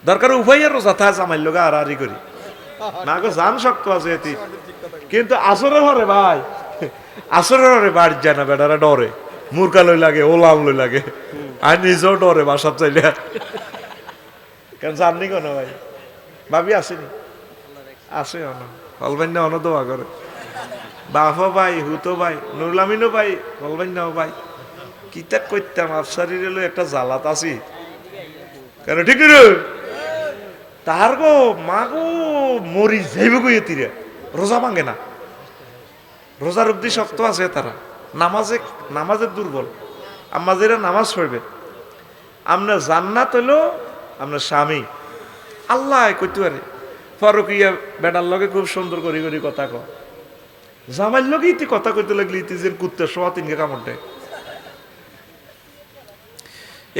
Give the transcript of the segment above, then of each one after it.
দরকার উভয়ের রোজা থা জামাইল লোক আড়াআড়ি করি না গো জান শক্ত আছে এটি কিন্তু আসরের হরে ভাই আসরের হরে বাড়ি যায় না বেটারা ডরে মুরগা লই লাগে ওলাম লই লাগে আর নিজেও ডরে বাসার চাইলে কেন জাননি কেন ভাই ভাবি আসেনি আসে অন হলবেন না অন দোয়া করে বাফা ভাই হুতো ভাই নুরুল আমিনও ভাই হলবেন নাও ভাই কিতা করতাম আফসারির এলো একটা জ্বালাত আছি কেন ঠিক রে তার গো মা গো মরি যাইব গো এতিরে রোজা ভাঙে না রোজার অব্দি শক্ত আছে তারা নামাজের দুর্বল আমাদেরা নামাজ পড়বে আমরা জান্নাত হইলো আমরা স্বামী আল্লাহ কইতে পারে ফরকিয়া বেটার লগে খুব সুন্দর করি করি কথা কয় জামাইর লগে ইতি কথা কইতে লাগলি ইতি যে কুত্তে সোয়া তিনকে কামড় দেয়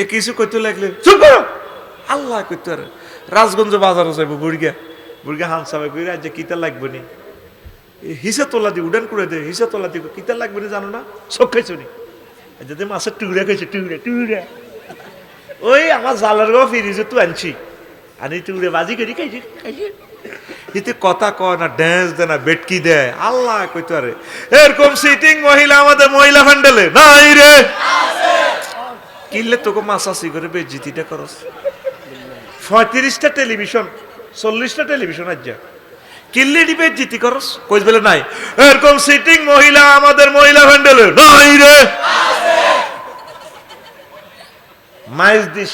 এ কিছু কইতে লাগলে চুপ করো আল্লাহ কইতে পারে রাজগঞ্জ বাজারে যাইব বুড়িয়া হানসাবে কই রাজ্যে কিতা লাগবে নি হিসা তোলা দি উডান করে দে হিসা তোলা দি কিতা লাগবে নি জানো না চোখ খাইছো নি যদি মাছের টুকরা খাইছে টুকরা ওই আমার জালের গো ফিরিছে তুই আনছি আনি টুকরে বাজি করি খাইছি এতে কথা কয় না ড্যান্স দেয় না বেটকি দেয় আল্লাহ কইতে পারে এরকম সিটিং মহিলা আমাদের মহিলা ফ্যান্ডেলে নাই রে কিনলে তোকে মাসাসি করে বেজিতিটা করস 35টা টেলিভিশন 40টা টেলিভিশন আজ যা কিনলে ডিবে জিতি করস কইস বলে নাই এরকম সিটিং মহিলা আমাদের মহিলা ফ্যান্ডেলে নাই রে মাইজ দি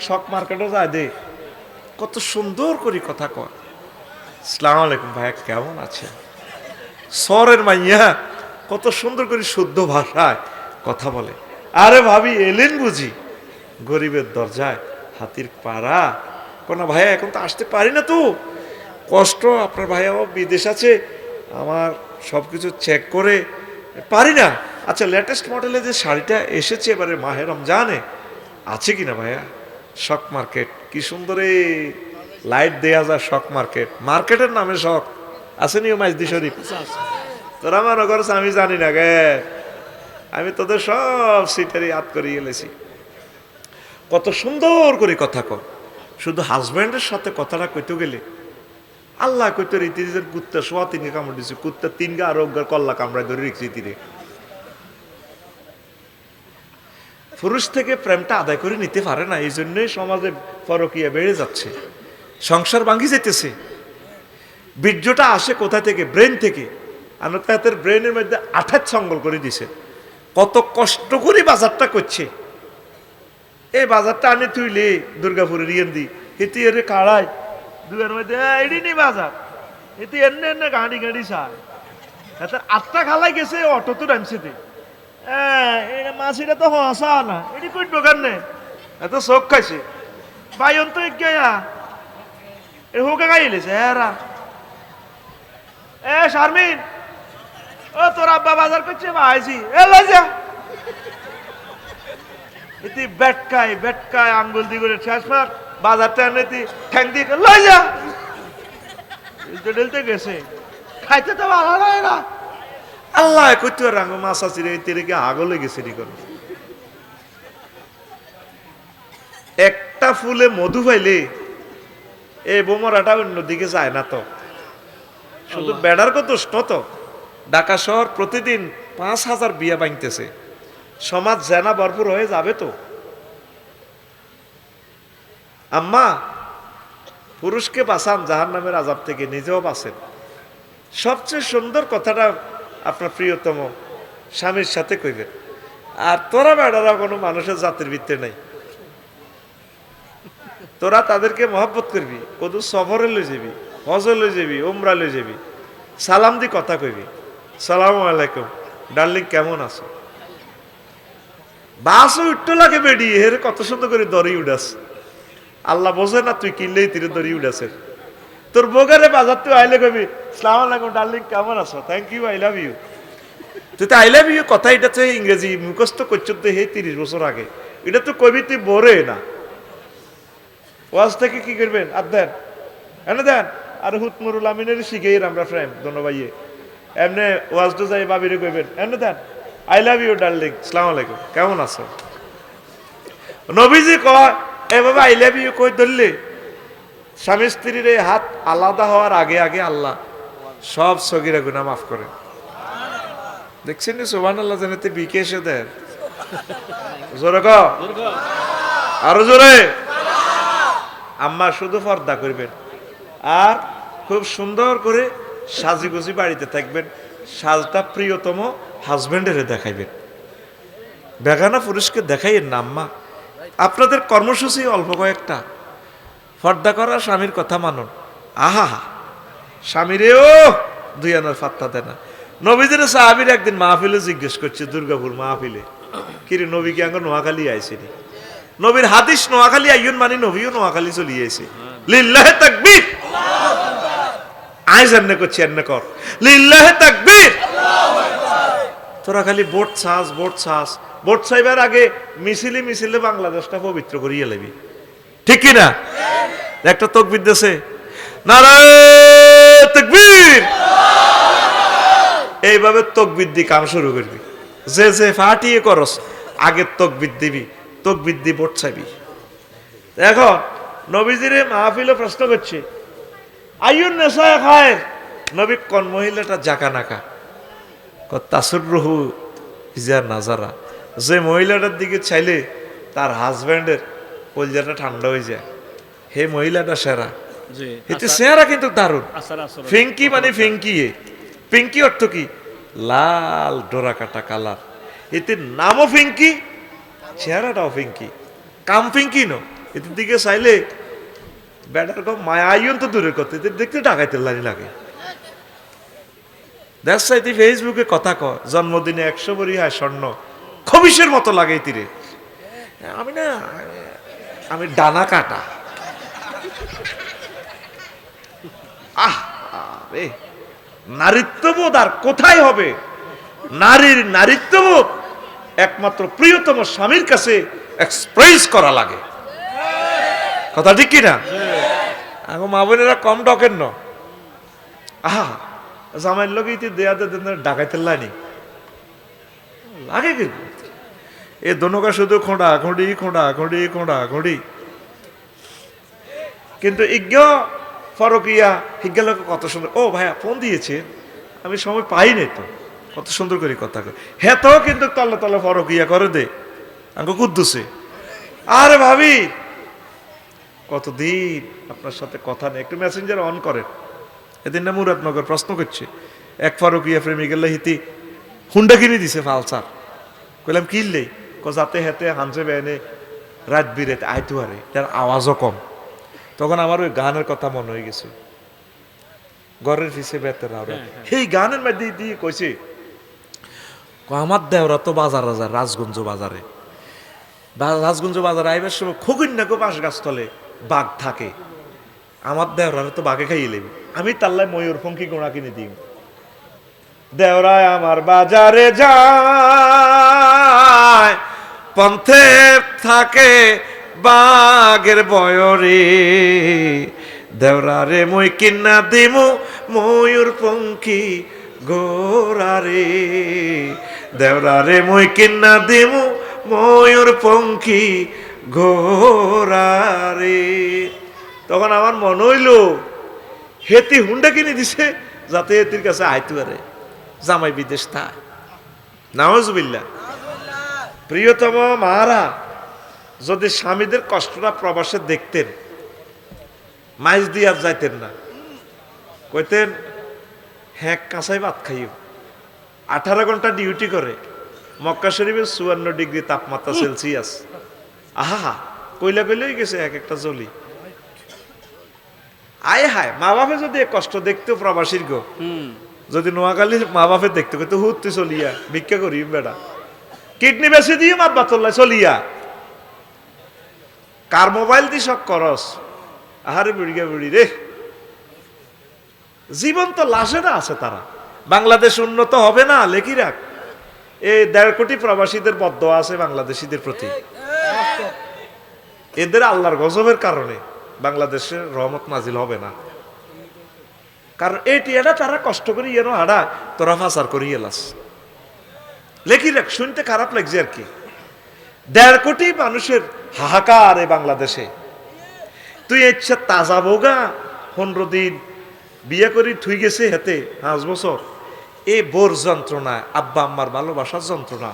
শক মার্কেটও যায় দে কত সুন্দর করে কথা কয় আসসালামু আলাইকুম ভাই কেমন আছেন সরের মাইয়া কত সুন্দর করে শুদ্ধ ভাষায় কথা বলে আরে ভাবি এলেন বুঝি গরিবের দরজায় হাতির পাড়া কোন ভাইয়া এখন তো আসতে পারি না তো কষ্ট আপনার ভাইয়াও বিদেশ আছে আমার সবকিছু চেক করে পারি না আচ্ছা লেটেস্ট মডেলে যে শাড়িটা এসেছে এবারে মাহে রমজানে আছে কিনা ভাইয়া শক মার্কেট কি সুন্দর লাইট দেয়া যায় শক মার্কেটের নামে শক আসেনি মাইজদি শরীফ তোরা মনে করছ আমি জানি না গে আমি তোদের সব সিটারি ইয়াদ করে গেলেছি কত সুন্দর করে কথা কর শুধু হাজব্যান্ডের সাথে কথাটা কইতে গেলে আল্লাহ কইতে রীতির কুত্তা সোয়া তিনকে কামড় দিচ্ছে কুত্তা তিনকে আরোগ্যের কল্লা কামড়ায় ধরে রেখেছি তীরে পুরুষ থেকে প্রেমটা আদায় করে নিতে পারে না এই জন্যই সমাজে পরকীয়া বেড়ে যাচ্ছে সংসার ভাঙি যেতেছে বীর্যটা আসে কোথা থেকে ব্রেন থেকে আনতাহাতের ব্রেনের মধ্যে আঠাত সঙ্গল করে দিছে কত কষ্ট করে বাজারটা করছে এই বাজারটা আনে তুইলে দুর্গাপুরের ইয়েন্দি হিতি এর কাড়াই দুয়ের মধ্যে এডি নি বাজার হিতি এনে গাড়ি চায় আটটা খালাই গেছে অটো তো নামছে দে মাছিটা তো হসা না এটি কই দোকান নে এত চোখ খাইছে বাইন তো গেয়া এ হোকে গাইলেছে হেরা শারমিন ও তোর আব্বা বাজার করছে ভাইছি লই যা এটি বেটকায় আঙ্গুল দি করে শেষবার বাজারটা এনে ঠ্যাং দিয়ে লই যা ঢেলতে গেছে খাইতে তো ভালো লাগে না আল্লাহ কইতে রাঙ্গ মাছ আছিরে তেরেকে আগলে গেছে একটা ফুলে মধু পাইলে এই বোমরাটা অন্যদিকে যায় না তো শুধু বেড়ার কত দুষ্ট তো ঢাকা শহর প্রতিদিন 5,000 বিয়া ভাঙতেছে সমাজ জেনা ভরপুর হয়ে যাবে তো আম্মা পুরুষকে বাঁচান জাহান্নামের আযাব থেকে নিজেও বাঁচেন সবচেয়ে সুন্দর কথাটা আপনার প্রিয়তম স্বামীর সাথে কইবেন আর তোরা বেড়ারা কোনো মানুষের জাতির ভিত্তি নাই তোরা তাদেরকে মহব্বত করবি কদু সফরে লই যাবি হজ লই যাবি উমরা লই যাবি সালাম দি কথা কইবি সালামু আলাইকুম ডার্লিং কেমন আছো বাসও উঠতে লাগে বেডি এর কত সুন্দর করে দড়ি উড়াস আল্লাহ বোঝে না তুই কিনলেই তীরে দড়ি উড়াছে তোর বোগারে বাজার তুই আইলে কবি সালাম আলাইকুম ডার্লিং কেমন আছো thank you I love you তুই তো আই লাভ ইউ কথা এটা তো ইংরেজি মুখস্থ করছো তো হে 30 বছর আগে এটা তো কবি তুই বরে না ওয়াজ থেকে কি করবেন আর দেন এনে দেন আর হুতমুরুল আমিনের শিখেই আমরা ফ্রেন্ড দোনো ভাইয়ে এমনি ওয়াজটা যাই বাবিরে কইবেন এনে দেন আই লাভ ইউ ডার্লিং সালাম আলাইকুম কেমন আছো নবীজি কয় এ বাবা আই লাভ ইউ কই ধরলে স্বামী স্ত্রীর এই হাত আলাদা হওয়ার আগে আগে আল্লাহ সব সগীরা গুনাহ মাফ করেন। দেখছেন নি সুবহানাল্লাহ, জানাতে বিকে এসে দেন জোরে ক, আরো জোরে। আম্মা শুধু পর্দা করবেন আর খুব সুন্দর করে সাজিগুজি বাড়িতে থাকবেন, সাজটা প্রিয়তম হাজবেন্ডের দেখাইবেন, বেগানা পুরুষকে দেখাইয়েন না। আম্মা আপনাদের কর্মসূচি অল্প কয়েকটা, পর্দা করা, স্বামীর কথা মানুন। আহা স্বামীরেও দুই আনার ফাত্তা দেয় না। নবীদের সাহাবীর একদিন মাহফিলে জিজ্ঞেস করছে, দুর্গাপুর মাহফিলে, কিরে নবী কি আঙ্গ নোয়াখালী আইসিনি? নবীর হাদিস নোয়াখালী আইয়ুন মানে নবীও নোয়াখালী চলে আইছে। লিল্লাহে তাকবীর, আইজ এমনে করছি এমনে কর, লিল্লাহে তাকবীর। তোরা খালি ভোট ছাস ভোট ছাস, ভোট চাইবার আগে মিছিলে মিছিলে বাংলাদেশটা পবিত্র করিয়ে লেবি, ঠিক কি না? একটা তাকবীর দেশে, নারায়ে তাকবীর, এইভাবে তাকবীর দি কাম শুরু করবি। যে যে ফাটিয়ে করস আগে তাকবীর দিবি, তাকবীর দি ভোট চাইবি। এখন নবীজিরে মাহফিলে প্রশ্ন করছে, আইয়ুন নেশা খায়, নবী কোন মহিলাটা জাকা নাকা? তাসুররুহু ইজা নাজারা, যে মহিলাটার দিকে চাইলে তার হাজব্যান্ডের কলজাটা ঠান্ডা হয়ে যায়, হে মহিলাটা সেরা। এতে চেহারা কিন্তু দারুণ, ফিঙ্কি মানে ফিঙ্কি, পিঙ্কি অর্থ কি? লাল ডোরা কাটা কালার, এতে নামও ফিঙ্কি, চেহারাটাও ফিঙ্কি, কাম ফিঙ্কি নো। এদের দিকে চাইলে ব্যাটার কম মায়া আইয়ন তো দূরের কথা, এদের দেখতে ডাকাইতে লাগে। দেখছাইতে ফেসবুকে কথা কয়, জন্মদিনে 100 ভরি হয় স্বর্ণ, খবিসের মতো লাগে তীরে। আমি না, আমি ডানা কাটা। আহ রে, নারীত্ববোধ আর কোথায় হবে? নারীর নারীত্ববোধ একমাত্র প্রিয়তম স্বামীর কাছে এক্সপ্রেস করা লাগে, কথা ঠিক কিনা? এখন মা বোনেরা কম ডকেন ন, আহা জামাইয়ের লোক ইতি দেয়াতে ডাকাইতে লাইনি লাগে কিন্তু এ দোনোকা শুধু খোঁড়া খুঁড়ি খোঁড়া খুঁড়ি খোঁড়া খুঁড়ি। কিন্তু ইজ্ঞ ফরকিয়া হিজ্ঞা লোক কত সুন্দর, ও ভাইয়া ফোন দিয়েছে, আমি সময় পাই নাই তো, কত সুন্দর করে কথা কয়। হ্যাঁ তো কিন্তু তলে তলে ফরকিয়া করে দে আঙ্গ কুদ্দুসে। আরে ভাবি কতদিন আপনার সাথে কথা নেই, একটু মেসেঞ্জার অন করেন। এদিন না মুরাদনগর প্রশ্ন করছে, এক ফরকিয়া প্রেমিকের হিতি হুন্ডা কিনে দিছে ফালসার। কইলাম কিনলেই, যাতে হেতে হানসে বেনে রাত বিরেতে আইতু আরে, তার আওয়াজও কম। তখন আমার ওই গানের কথা মনে হয়ে গেছে, ঘরের পিছে বেতের আওরা, সেই গানের মধ্যে দিয়ে কইছে, আমার দেওরা তো বাজার বাজার রাজগঞ্জ বাজারে, রাজগঞ্জ বাজারে আইবার সময় খগুন্যাকে বাঁশ গাছ তলে বাঘ থাকে, আমার দেওরা তো বাঘে খাইয়ে লেবি, আমি তাল্লায় ময়ূর ফঙ্কি গোড়া কিনে দিই। দেওরায় আমার বাজারে যায়, পন্থে থাকে বাঘের বয়রে, দেওরারে মই কিনা দিমু ময়ূর পঙ্খী গোরারে, দেওরারে মই কিনা দিমু ময়ূর পঙ্খী গোরারে। তখন আমার মনে হইল হেতি হুন্ডা কিনে দিছে যাতে হেতির কাছে আইতু আরে, জামাই বিদেশ থায়। নাউজুবিল্লাহ। প্রিয়তম মারা যদি স্বামীদের কষ্টটা প্রবাসে দেখতেন, মাইজ দিয়ে আর যাইতেন না, কইতেন হ্যাঁ কাঁচাই ভাত খাইও। 18 ঘন্টা ডিউটি করে, মক্কা শরীফের 54 ডিগ্রি তাপমাত্রা সেলসিয়াস। আহা কইলা কইলেই গেছে এক একটা জলি। আয় হায়, মা বাপে যদি কষ্ট দেখতো প্রবাসীর গো, যদি নোয়াখালীর মা বাপে দেখতে কইতো হুত তুই চলিয়া ভিক্ষা করি বেড়া, কিডনি বেশি দিয়ে মাপবা তোল্লা চলিয়া, কার মোবাইল দি সব করস। আহারে বুড়িয়া বুড়ি রে, জীবন তো লাশে না আছে তারা। বাংলাদেশ উন্নত হবে না লেখি রাখ, এই 1.5 কোটি প্রবাসীদের বদদোয়া আছে বাংলাদেশিদের প্রতি। এদের আল্লাহর গজবের কারণে বাংলাদেশের রহমত নাজিল হবে না, কারণ এটি এটা তারা কষ্ট করি এনো হাডা তোরা ফাঁসার করি এলাস লেখি রাখ। শুনতে খারাপ লাগছে আর কি, 1.5 কোটি মানুষের হাহাকার এই বাংলাদেশে, তুই ইচ্ছা তাজা বোগা 15 দিন বিয়ে করি থুই গেছে হেতে 5 বছর এই বোর যন্ত্রণা আব্বা আম্মার ভালোবাসার যন্ত্রণা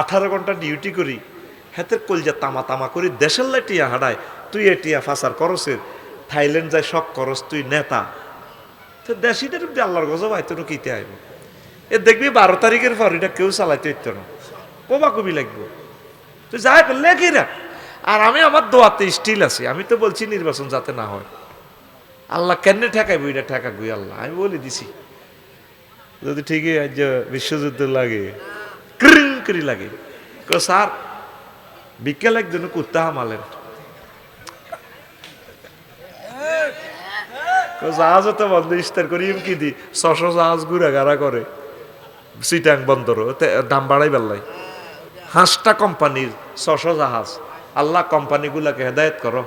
18 ঘন্টা ডিউটি করি হেতের কলজা তামা তামা করি দেশের লাইটিয়া হাডায় তুই এটিয়া ফাঁসার করসের থাইল্যান্ড যায় শখ করস তুই নেতা তো দেশিটার আল্লাহর গজব হয়তো কিতে আইব এ দেখবি 12 তারিখের পর এটা কেউ চালাইতে হইতো না কবা কবি লাগবো তুই যাই লেখি রাখ আর আমি আমার দোয়াতে স্টিল আছি আমি তো বলছি নির্বাচন যাতে না হয় আল্লাহ কেন ঠেকাইব এটা ঠেকাবি আল্লাহ আমি বলে দিছি যদি ঠিকই আজ বিশ্বযুদ্ধ লাগে ক্রিং করি লাগে স্যার বিকেল একজন কুত্তা হামালেন জাহাজ তো বন্ধ ইস্তার করি কি দি 600 জাহাজ ঘুরাঘাড়া করে সিটাং বন্দর দাম বাড়াই বেল্লাই 5টা কোম্পানির 600 জাহাজ আল্লাহ কোম্পানিগুলাকে হেদায়েত করো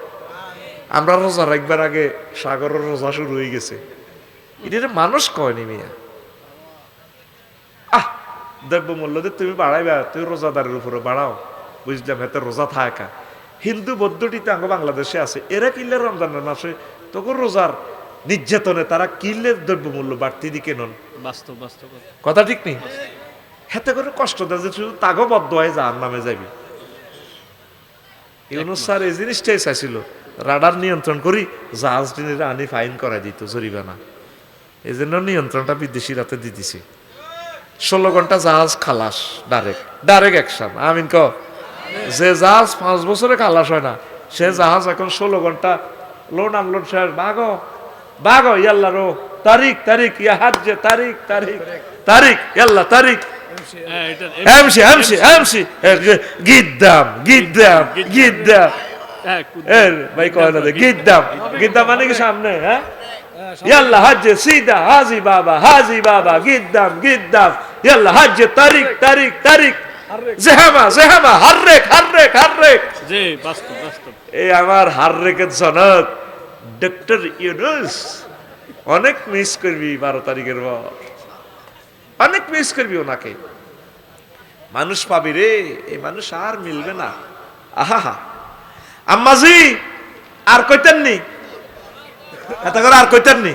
আমরা রোজা রাখবার আগে সাগরের রোজা শুরু হয়ে গেছে এটা মানুষ কয়নি মিয়া দ্রব্যমূল্য দিয়ে তুমি বাড়াইবা তুমি রোজাদারের উপরে বাড়াও বুঝলাম এত রোজা থাকা হিন্দু বৌদ্ধটিতে আঙ্গ বাংলাদেশে আছে এরা কিনলে রমজানের মাসে তখন রোজার নির্যাতনে তারা কিনলে দ্রব্যমূল্য বাড়তি দিকে নন বাস্তব বাস্তব কথা ঠিক নেই হেতে করে কষ্ট দেয় যে শুধু তাগো বদ্ধ হয় যার নামে যাবি ইউনুস স্যার এই জিনিসটাই চাইছিল রাডার নিয়ন্ত্রণ করি জাহাজ টিনের আনি ফাইন করাই দিত জরিমানা এই জন্য নিয়ন্ত্রণটা বিদেশি রাতে দিতেছি 16 ঘন্টা জাহাজ খালাস ডাইরেক্ট অ্যাকশন আমিন ক যে জাহাজ 5 বছরে খালাস হয় না সে জাহাজ এখন 16 ঘন্টা লোড আনলোড শেষ বাগো ইয়াল্লা রো তারিখ ইয়া হাজ্জে তারিখ ইয়াল্লা তারিখ এমসি গিদ্দাম ভাই কয় না গিদ্দাম মানে কি সামনে হ্যাঁ ইয়াল্লা হাজ্জে সিদা হাজি বাবা গিদ্দাম ইয়াল্লা হাজ্জে তারিখ জেহামা হাররেক জি বাস্তব এই আমার হাররেকের জনক ডক্টর ইউনুস অনেক মিস করবি 12 তারিখের পর অনেক মিস করবি ওনাকে মানুষ পাবি রে এই মানুষ আর মিলবে না আহা আম্মাজি আর কইতেননি এত করে আর কইতেননি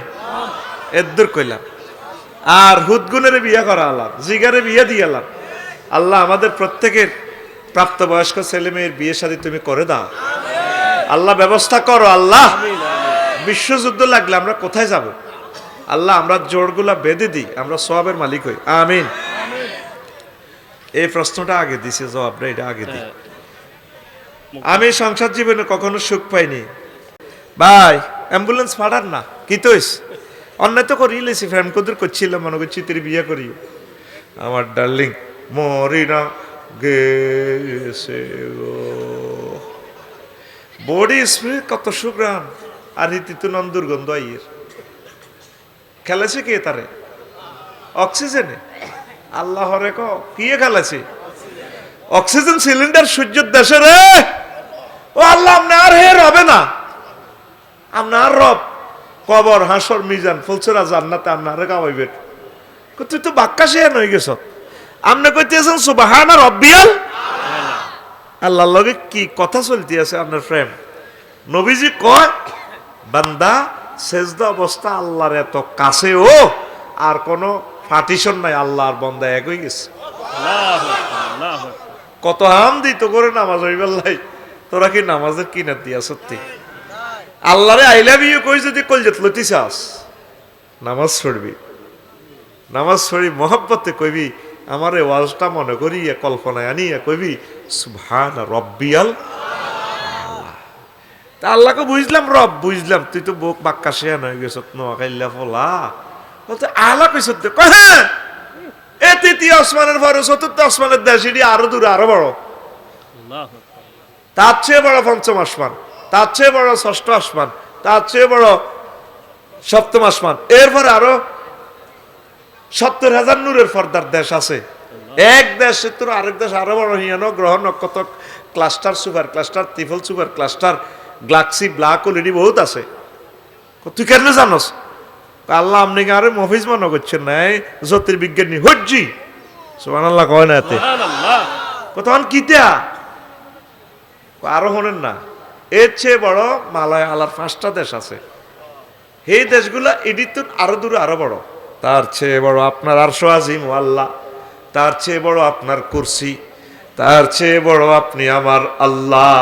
এদ্দুর কইলাম আর হুদগুনের বিয়ে করা আলাম জিগারে বিয়ে দিয়ে এলাম আল্লাহ আমাদের প্রত্যেকের প্রাপ্তবয়স্ক ছেলে মেয়ের বিয়ে শাদী তুমি করে দাও আল্লাহ ব্যবস্থা করো আল্লাহ বিশ্বযুদ্ধ লাগলে আমরা কোথায় যাব আল্লাহ আমরা জোড়গুলা বেঁধে দিই আমরা সওয়াবের মালিক হই আমিন এই প্রশ্নটা আগে দিছে জবাবটা এটা আগে দিই আমি সংসার জীবনে কখনো সুখ পাইনি ভাই অ্যাম্বুলেন্স পাঠান না কি তোস অন্যায় তো করিয়ে লেছি ফ্রেন্ড কদুর করছিলাম মনে করছি তুই বিয়ে করি আমার ডার্লিং মরি না গেছে গো বডি স্প্রে কত সুগ্রাম আর হিতিতু নন দুর্গন্ধ আইয়ের খেলেছে কে তারে অক্সিজেনে আল্লাহ রে কি খেলেছে অক্সিজেন সিলিন্ডার সূর্যের দেশে রে ও আল্লাহ আপনার হে রবে না আপনার রব কবর হাসর মিজান ফুলছরা জান্নাতে আপনারে কামাইবেন তুই তো বাক্কা সে হয়ে গেছ আপনি কইতেছেন সুবহানা রাব্বিয়াল আল্লাহর লগে কি কথা চলতে আছে আপনার প্রেম নবীজি কয় বান্দা সেজদা অবস্থা আল্লাহর এত কাছে ও আর কোনো পার্টিশন নাই আল্লাহর বান্দা এক হয়ে গেছে কত হাম দিত করে নামাজ হইবাল্লাই তোরা কি নামাজের কিনার দিয়া সত্যি আল্লাহরে আই লাভ ইউ কই যদি কলজত লতি চাস নামাজ ছড়ি মহব্বতে কইবি আমার এই ওয়াজটা মনে করি কল্পনায় আনিয়া কইবি সুবহানা রাব্বিয়াল তা আল্লাহকে বুঝলাম রব বুঝলাম তুই তো বুক বাক্কা শেয়ান হয়ে গেছ নোয়াখাইল্লা ফলা বলতে আলা কইস হ্যাঁ এ তৃতীয় আসমানের পরে চতুর্থ আসমানের দেশ এটি আরো দূরে আরো বড় তার চেয়ে বড় পঞ্চম আসমান তার চেয়ে বড় ষষ্ঠ আসমান তার চেয়ে বড় সপ্তম আসমান এরপরে আরো 70,000 নূরের পর্দার দেশ আছে এক দেশ তোর আরেক দেশ আরো বড় হিয়ানো গ্রহ নক্ষত্র ক্লাস্টার সুপার ক্লাস্টার ত্রিফল super cluster galaxy black hole এটি বহুত আছে তুই কেন জানোস আল্লাহ আপনি আরে মফিজ মনে করছেন না জ্যোতির্বিজ্ঞানী হজ্জি সুবহানাল্লাহ কয় না এতে কতক্ষণ কিতা আরো হনেন না এর চেয়ে বড় মালয় আলার 5টা দেশ আছে। এই দেশগুলা এডিতুন আরো দূরে আরো বড়। তার চেয়ে বড় আপনার আরশ আজিম ও আল্লাহ, তার চেয়ে বড় আপনার কুরসি, তার চেয়ে বড় আপনি আমার আল্লাহ।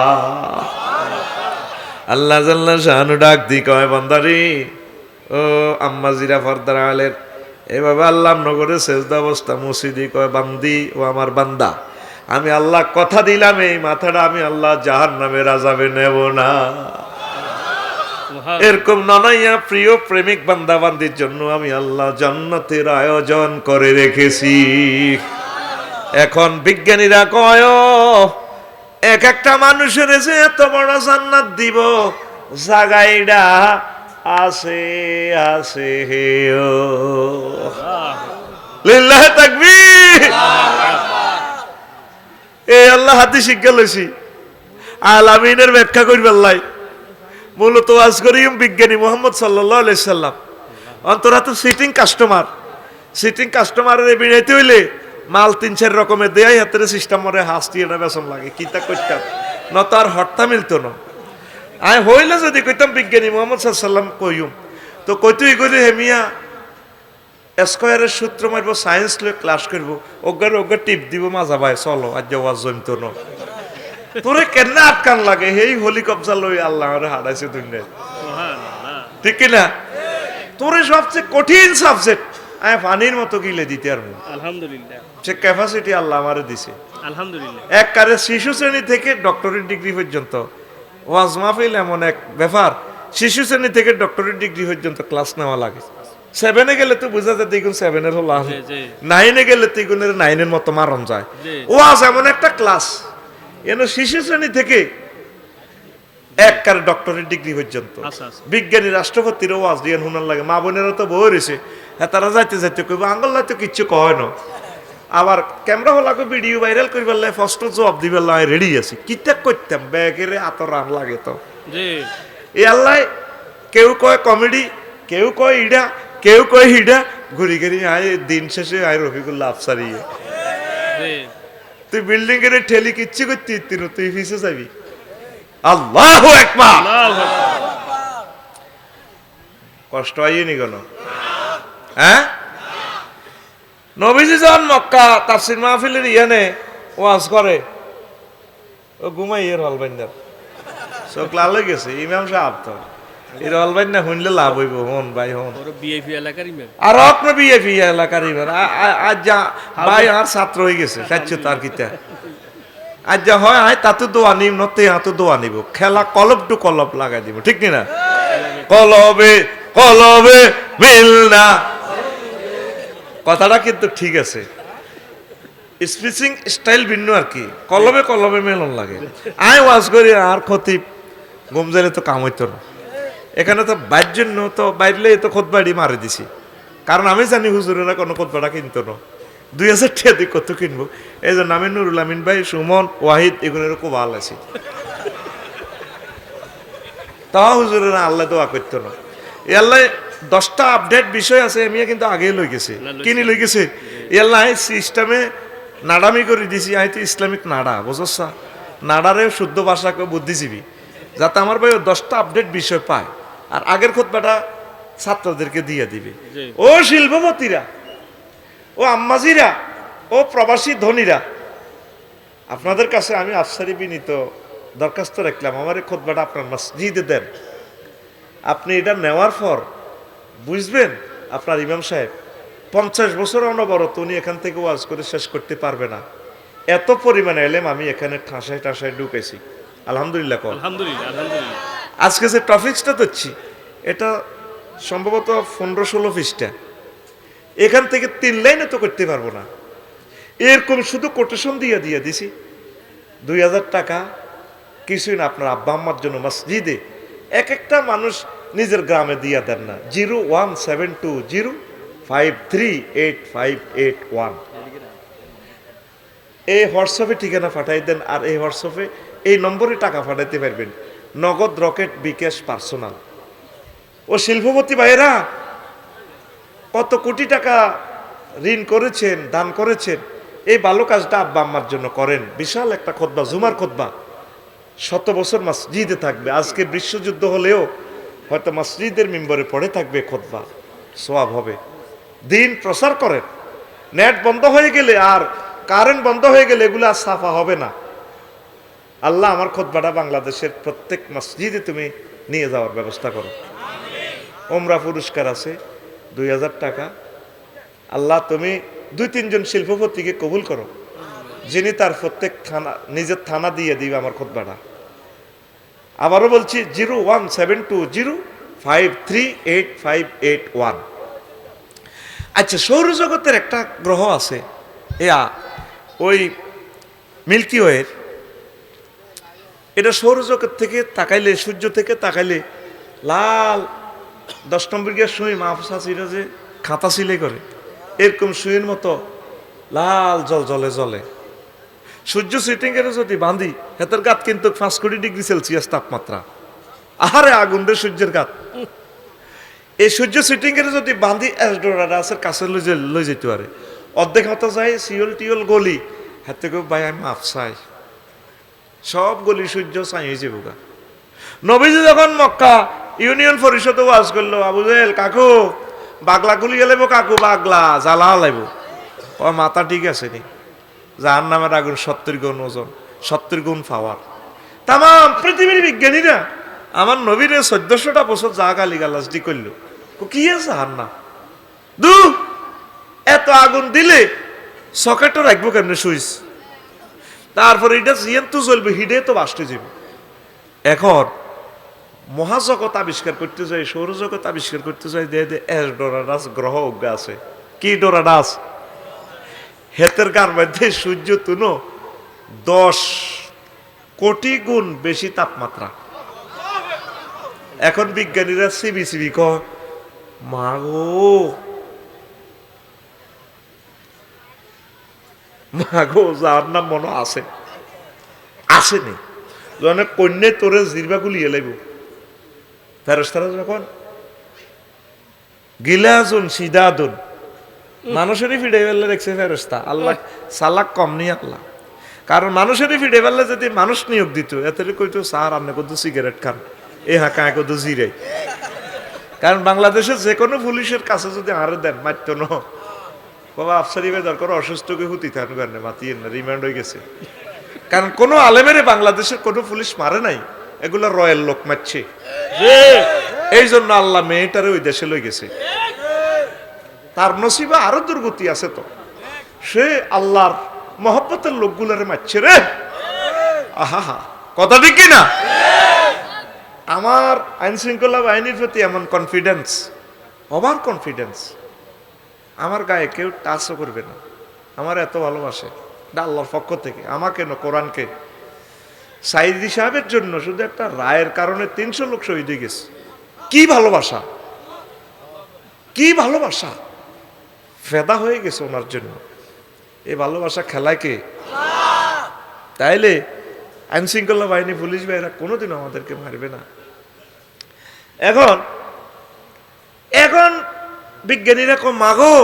আল্লাহ জাল্লা শাহানু ডাক দি কয় বান্দারি ও আম্মা জিরা ফরদার আলের এভাবে আল্লাহ নগরে সেজদা অবস্থা মসজিদি কয় বান্দি ও আমার বান্দা, আমি আল্লাহ কথা দিলাম এই মাথাটা আমি আল্লাহ জাহান্নামের আযাবে নেব না। এরকম ননাইয়া প্রিয় প্রেমিক বান্দা বান্দির জন্য আমি আল্লাহ জান্নাতের আয়োজন করে রেখেছি। এখন বিজ্ঞানীরা কয় এক একটা মানুষের যে এত বড় জান্নাত দিব, জায়গাটা আছে আছে হে ও লিল্লাহি তাকবীর। এ আল্লাহ হাতে শিক্ষা লইছি আলামিনের ব্যাখ্যা করবার লাই মূলত ওয়াজ করিম বিজ্ঞানী মোহাম্মদ সাল্লাল্লাহু আলাইহি সাল্লাম। অন্তরা তো সিটিং কাস্টমারের বিনাইতে হইলে মাল 3-4 রকমের দেয়াই হাতের সিস্টেম মরে হাসতি এটা বেসন লাগে কিতা কইতাম না তো আর হর্তা মিলতো না। আয় হইলে যদি কইতাম বিজ্ঞানী মোহাম্মদ সাল্লাম কইম তো কইতুই কইলে হেমিয়া স্কয়ারের সূত্র মারবো, সায়েন্স লয়ে ক্লাস করবো, ওগার টিপ দিব মাজা ভাই চলো আজ ওয়াজ জমতো না। তোরে কেন আটকান লাগে হেই হলি কবজা লই আল্লাহ আমারে হারাইছে দুনিয়ায়, ঠিক কি না? তোরে সবচেয়ে কঠিন সাবজেক্ট আমি পানির মতো গিলে দিতে আর আলহামদুলিল্লাহ সে ক্যাপাসিটি আল্লাহ আমারে দিছে। আলহামদুলিল্লাহ এক কারে শিশু শ্রেণী থেকে ডক্টরেট ডিগ্রি পর্যন্ত ওয়াজ মাহফিল এমন এক ব্যাপার, শিশু শ্রেণী থেকে ডক্টরেট ডিগ্রি পর্যন্ত ক্লাস নেওয়া লাগে। 7-এ গেলে তো বোঝা যায় দ্বিগুণ 7-এর হলো 9-এ গেলে দ্বিগুণের 9-এর মতো মারণ যায়। ওয়াজ এমন একটা ক্লাস এন শিশু শ্রেণী থেকে এক কারে ডক্টরেট ডিগ্রি পর্যন্ত। বিজ্ঞানী রাষ্ট্রপতির ওয়াজ দিয়ে হুনার লাগে, মা বোনেরা তো বই রয়েছে হ্যাঁ তারা যাইতে যাইতে কইব আঙ্গল্লা তো কিচ্ছু কয় না, আবার ক্যামেরা হলাকে ভিডিও ভাইরাল করিবার লাগে ফার্স্ট জবাব দিবার লাগে রেডি আছি কিতা করতাম ব্যাগের এত রান লাগে তো এই আল্লাহ। কেউ কয় কমেডি, কেউ কয় ইডা, কেউ কয় হিডা, ঘুরি ঘুরি আয় দিন শেষে আয় রফিকুল্লাহ আফসারিয়ে তুই বিল্ডিং এর ঠেলি কিচ্ছু করতে ইত্তির তুই ফিসে যাবি। আল্লাহু আকবার। কষ্ট হয়নি কেন? হ্যাঁ নবীজি যখন মক্কা তাফসীর মাহফিলের ইয়ানে ওয়াজ করে ও ঘুমাইয়ের হলবাইন্দার চোখ লাল হয়ে গেছে ইমাম সাহেব তো এর হলবাইন্দা শুনলে লাভ হইব হন ভাই হন বিএপি এলাকার ইমাম আর আপনি বিএপি এলাকার ইমাম আজ যা ভাই আর ছাত্র হয়ে গেছে সাচ্য তার কিতা আজ যা হয় আয় তাতে দোয়া নিব নতে হাতে দোয়া নিব খেলা কলব টু কলব লাগাই দিব ঠিক না? কলবে কলবে মিল না কথাটা কিন্তু ঠিক আছে, স্পিচিং স্টাইল ভিন্ন আর কি, কলবে কলবে মেলন লাগে। আয় ওয়াজ করি আর খতিব ঘুম যাইলে তো কাম হইতো না, এখানে তো বাইর জন্য তো বাইরলে তো খোদবাড়ি মারে দিছি, কারণ আমি জানি হুজুরেরা কোনো খোদবাটা কিনতো না, 2000 টাকা দিয়ে কত কিনবো। এই জন্য আমি নুরুল আমিন ভাই, সুমন, ওয়াহিদ এগুলোর খুব ভালো আছি, তাও হুজুরেরা আল্লাহ দোয়া করতো না। এই আল্লাহ 10টা আপডেট বিষয় আছে আমি কিন্তু আগেই লই গেছি, কিনি লই গেছে আল্লাহ সিস্টেমে নাডামি করে দিছি। আই তো ইসলামিক নাডা বুঝছ, নাডারে শুদ্ধ ভাষাকে বুদ্ধিজীবী, যাতে আমার ভাই 10টা আপডেট বিষয় পায় আর আগের খোদবাটা ছাত্রদেরকে দিয়ে দিবে। ও শিল্পপতিরা, ও আম্মাজিরা, ও প্রবাসী ধনীরা, আপনাদের কাছে আমি আফসারি বিনীত দরখাস্ত রাখলাম আমার এই খোদবাটা আপনার মসজিদে দেন। আপনি এটা নেওয়ার পর বুঝবেন আপনার ইমাম সাহেব 50 বছর অনবরত উনি এখান থেকে ওয়াজ করে শেষ করতে পারবে না, এত পরিমাণে এলেম আমি এখানে ঠাসায় ঠাসায় ঢুকেছি। আলহামদুলিল্লাহ। আলহামদুলিল্লাহ। আজকে যে টপিকসটা দিচ্ছি এটা সম্ভবত 15-16 পৃষ্ঠা, এখান থেকে 3 লাইনে তো করতে পারবো না, এরকম শুধু কোটেশন দিয়ে দিছি। 2000 টাকা কিছুই না, আপনার আব্বা আম্মার জন্য মসজিদে এক একটা মানুষ নিজের গ্রামে দিয়ে দেন না। 01720538581 এই হোয়াটসঅ্যাপে ঠিকানা পাঠাই দেন, আর এই হোয়াটসঅ্যাপে এই নম্বরে টাকা পাঠাইতে পারবেন, নগদ, রকেট, বিকাশ, পার্সোনাল। ও শিল্পপতি ভাইয়েরা কত কোটি টাকা ঋণ করেছেন, দান করেছেন, এই ভালো কাজটা আব্বা আম্মার জন্য করেন। বিশাল একটা খুতবা, জুমার খুতবা শত বছর মসজিদে থাকবে, আজকে বিশ্বযুদ্ধ হলেও হয়তো মসজিদের মিম্বরে পড়ে থাকবে খুতবা, সওয়াব হবে। দিন প্রচার করেন। নেট বন্ধ হয়ে গেলে আর কারেন্ট বন্ধ হয়ে গেলে এগুলো আর সাফা হবে না। আল্লাহ আমার খুতবাটা বাংলাদেশের প্রত্যেক মসজিদে তুমি নিয়ে যাওয়ার ব্যবস্থা করো। ওমরা পুরস্কার আছে 2000 টাকা। আল্লাহ তুমি 2-3 জন শিল্পপতিকে কবুল করো, যিনি তার প্রত্যেক থানা নিজের থানা দিয়ে দিবে আমার খুতবাটা। আবারও বলছি 01720538581। আচ্ছা, সৌরজগতের একটা গ্রহ আছে ওই মিল্কি ওয়ের। এটা সৌরজগৎ থেকে তাকাইলে, সূর্য থেকে তাকাইলে লাল 10 নম্বর গিয়ে সুই মাহফুজ হাসিরা যে খাতা সিলে করে এরকম সুইয়ের মতো লাল জল জলে জলে। সূর্য সিটিং এর যদি বাঁধি হেতের গাত কিন্তু 5 ডিগ্রি সেলসিয়াস তাপমাত্রা। আহারে আগুন রে সূর্যের গাত। এই সূর্য সিটিং এর যদি বাঁধি এসডোরাসের কাছে লই যেতে পারে, অর্ধেক মতো যায় সিওল টিওল গলি হাতে কেউ ভাই আমি মাফ চাই, সব গলি সূর্য চাই হয়ে যাবো গা। নবীজি যখন মক্কা ইউনিয়ন পরিষদে ওয়াজ করলো, আবু জেহেল কাকু বাগলা গুলি গেলেব, কাকু বাগলা জ্বালা লাইব। ও মাথা ঠিক আছে নি, যার নামের আগুন 70 গুণ ওজন, 70 গুণ পাওয়ার। তাম পৃথিবীর বিজ্ঞানীরা আমার নবীরে 1400টা বছর যা গালি গালাজ দি করলো, কি আছে আর না দু এত আগুন দিলে সকেটও রাখবো কেমনে সুইচ, তারপরে এটা জিয়ন্তু জ্বলবে, হিডে তো বাস্টে যাবে। এখন মহাজগৎ আবিষ্কার করতে যাই, সৌরজগৎ আবিষ্কার করতে যাই, ডোরাডাস গ্রহ অজ্ঞা আছে। কি ডোরাডাস? হেতের গার মধ্যে সূর্য তুনো 10 কোটি গুণ বেশি তাপমাত্রা। এখন বিজ্ঞানীরা সিবি কয় মাগো যার নাম মনে আছে আসেনি, যখন কন্যা তোরে জিরবা গুলিয়ে লাইব ফেরেশতারা যখন গিলাজুন সিদাদুন মানুষেরই ফিডে ফেললে দেখছে ফেরেশতা। আল্লাহ সালাক কম নি আল্লাহ, কারণ মানুষেরই ফিডে ফেললে যদি মানুষ নিয়োগ দিত এত কইতো স্যার আপনি কত সিগারেট খান, এ হাঁকা কত জিরাই। কারণ বাংলাদেশের যে কোনো পুলিশের কাছে যদি আরে দেন মারতো ন বাবা আফসারি ভাই দরকার অসুস্থকে হুতি থাকেন মাতিয়ে না, রিমান্ড হয়ে গেছে। কারণ কোনো আলেমেরে বাংলাদেশের কোনো পুলিশ মারে নাই, এগুলো রয়্যাল লোক মারছে। এই জন্য আল্লাহ মেয়েটারে ওই দেশে লই গেছে। তার নসিবা আরো দুর্গতি আছে, তো সে আল্লাহর মহব্বতের লোকগুলারে মারছে রে। আহা কথা ঠিক কিনা? আমার আইন শৃঙ্খলা বাহিনীর প্রতি এমন কনফিডেন্স, ওভার কনফিডেন্স, আমার গায়ে কেউ টাচও করবে না, আমার এত ভালোবাসে আল্লাহর পক্ষ থেকে। আমাকে না, কোরআনকে। সাইদি সাহেবের জন্য শুধু একটা রায়ের কারণে 300 লোক শহীদ হয়ে গেছে। কি ভালোবাসা, কি ভালোবাসা, ফেদা হয়ে গেছে ওনার জন্য। এই ভালোবাসা খেলায় কে? তাইলে আইন শৃঙ্খলা বাহিনী পুলিশ ভাইরা কোনোদিন আমাদেরকে মারবে না। এখন এখন বিজ্ঞানীরা কো মাগো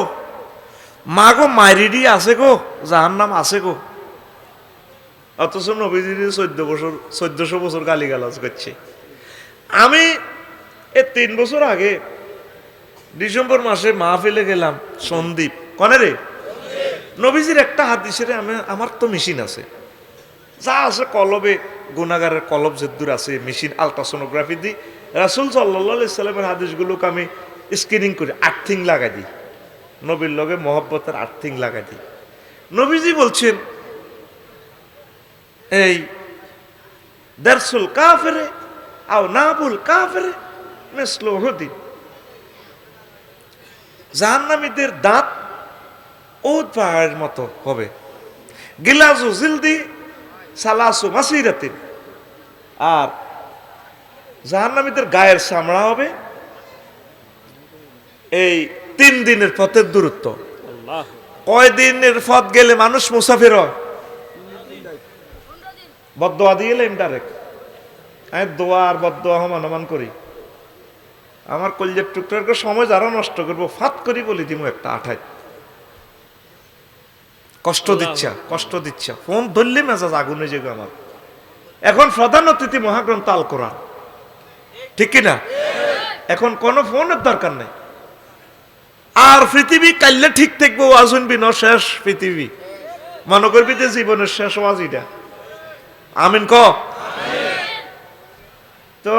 মাগো মাইরিডি আছে গো, যার নাম আছে গো। অথচ নবীজির 1400 বছর গালিগালাজ করছে। আমি 3 বছর আগে ডিসেম্বর মাসে মাহফিলে গেলাম সন্দীপ কনে রে, নবীজির একটা হাদিসের আমার তো মেশিন আছে, যা আছে কলবে গুনাগারের কলব যেদূর আছে মেশিন, আলট্রাসোনোগ্রাফি দিই রাসূল সাল্লাল্লাহু আলাইহি সাল্লামের হাদিসগুলোকে আমি স্ক্রিনিং করি, আর্থিং লাগাই দিই, নবীর লগে মহব্বতের আর্থিং লাগাই দিই। নবীজি বলছেন এই দারসুল কাফিরে আও নাবুল কাফিরে মিসলু উহুদিন, জাহান্নামীদের দাঁত উহুদ পাহাড়ের মতো হবে, গিলাজু জিলদি সালাসু মাসিরাতিন, আর জাহান্নামীদের গায়ের চামড়া হবে এই 3 দিনের পথের দূরত্ব। কয় দিনের পথ গেলে মানুষ মুসাফির হয়? বদদোয়া দিয়ে এলাম ডাইরেক্ট। আমি দোয়া আর বদদোয়া সমান করি। আমার কলজের টুকটার সময় যারা নষ্ট করবো ফাত করি বলি দিমু একটা 28 কষ্ট দিচ্ছা ফোন ধরলে মেজাজ আগুনে যাবে আমার। এখন প্রধান অতিথি মহাগ্রন্থ আল কোরআন, ঠিক কিনা? এখন কোন ফোনের দরকার নেই। আর পৃথিবী কাইলে ঠিক থাকবো, ওয়াজ শুনবি না, শেষ পৃথিবী মনে করবি যে জীবনের শেষ ওয়াজ এটা। আমিন ক। তো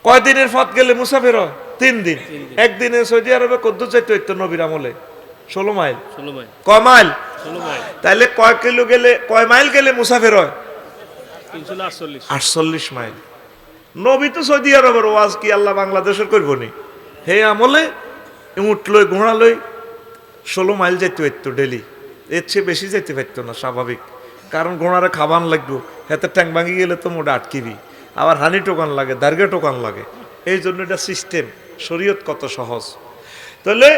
কয়দিনের পথ গেলে মুসাফির হয়? 3 দিন। একদিনে সৌদি আরবে কদ্দুর যাইতে হইতো নবীর আমলে 16 মাইল। 16 মাইল। কয় মাইল? 16 মাইল। তাইলে কয় মাইল গেলে মুসাফির হয়? 348। 48 মাইল। নবী তো সৌদি আরবের, ওয়াজ কি আল্লাহ বাংলাদেশের করবো নি? হে আমলে উঠ লই ঘোড়া লই 16 মাইল যেতে হইতো ডেলি। এর চেয়ে বেশি যেতে পারতো না, স্বাভাবিক। কারণ ঘোড়ারে খাবান লাগবো, হাতে ট্যাং ভাঙি গেলে তো মোটা আটকিবি, আবার হানি টোকান লাগে, দার্গা টোকান লাগে। এই জন্য এটা সিস্টেম, শরীয়ত কত সহজ। তাহলে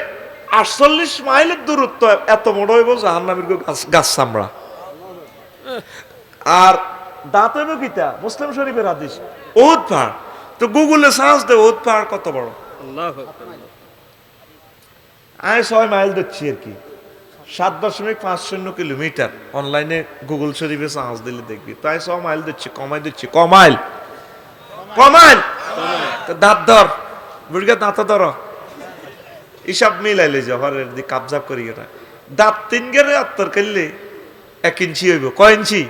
48 মাইলের দূরত্ব এত বড় হইব জাহান্নামীর গাছ চামড়া। আর দাঁত হইব কিতা? মুসলিম শরীফের হাদিস, ওহুদ পাহাড়। তো গুগলে সার্চ দে ওহুদ পাহাড় কত বড়। আল্লাহু আকবার। আমি 6 মাইল দিচ্ছি আর কি, 7.50 কিলোমিটার। অনলাইনে গুগল শরীফে সার্চ দিলে দেখবি। তাই 6 মাইল দিচ্ছি, কমাই দিচ্ছি। কমাইল দাঁত ধর, বুড়িকে দাঁত ধর, হিসাব মিলাইলে জহরের দি কাবজাব করি এটা। দাঁত 3 গেলে আত্তর করলে 1 ইঞ্চি হইব। কয় ইঞ্চি?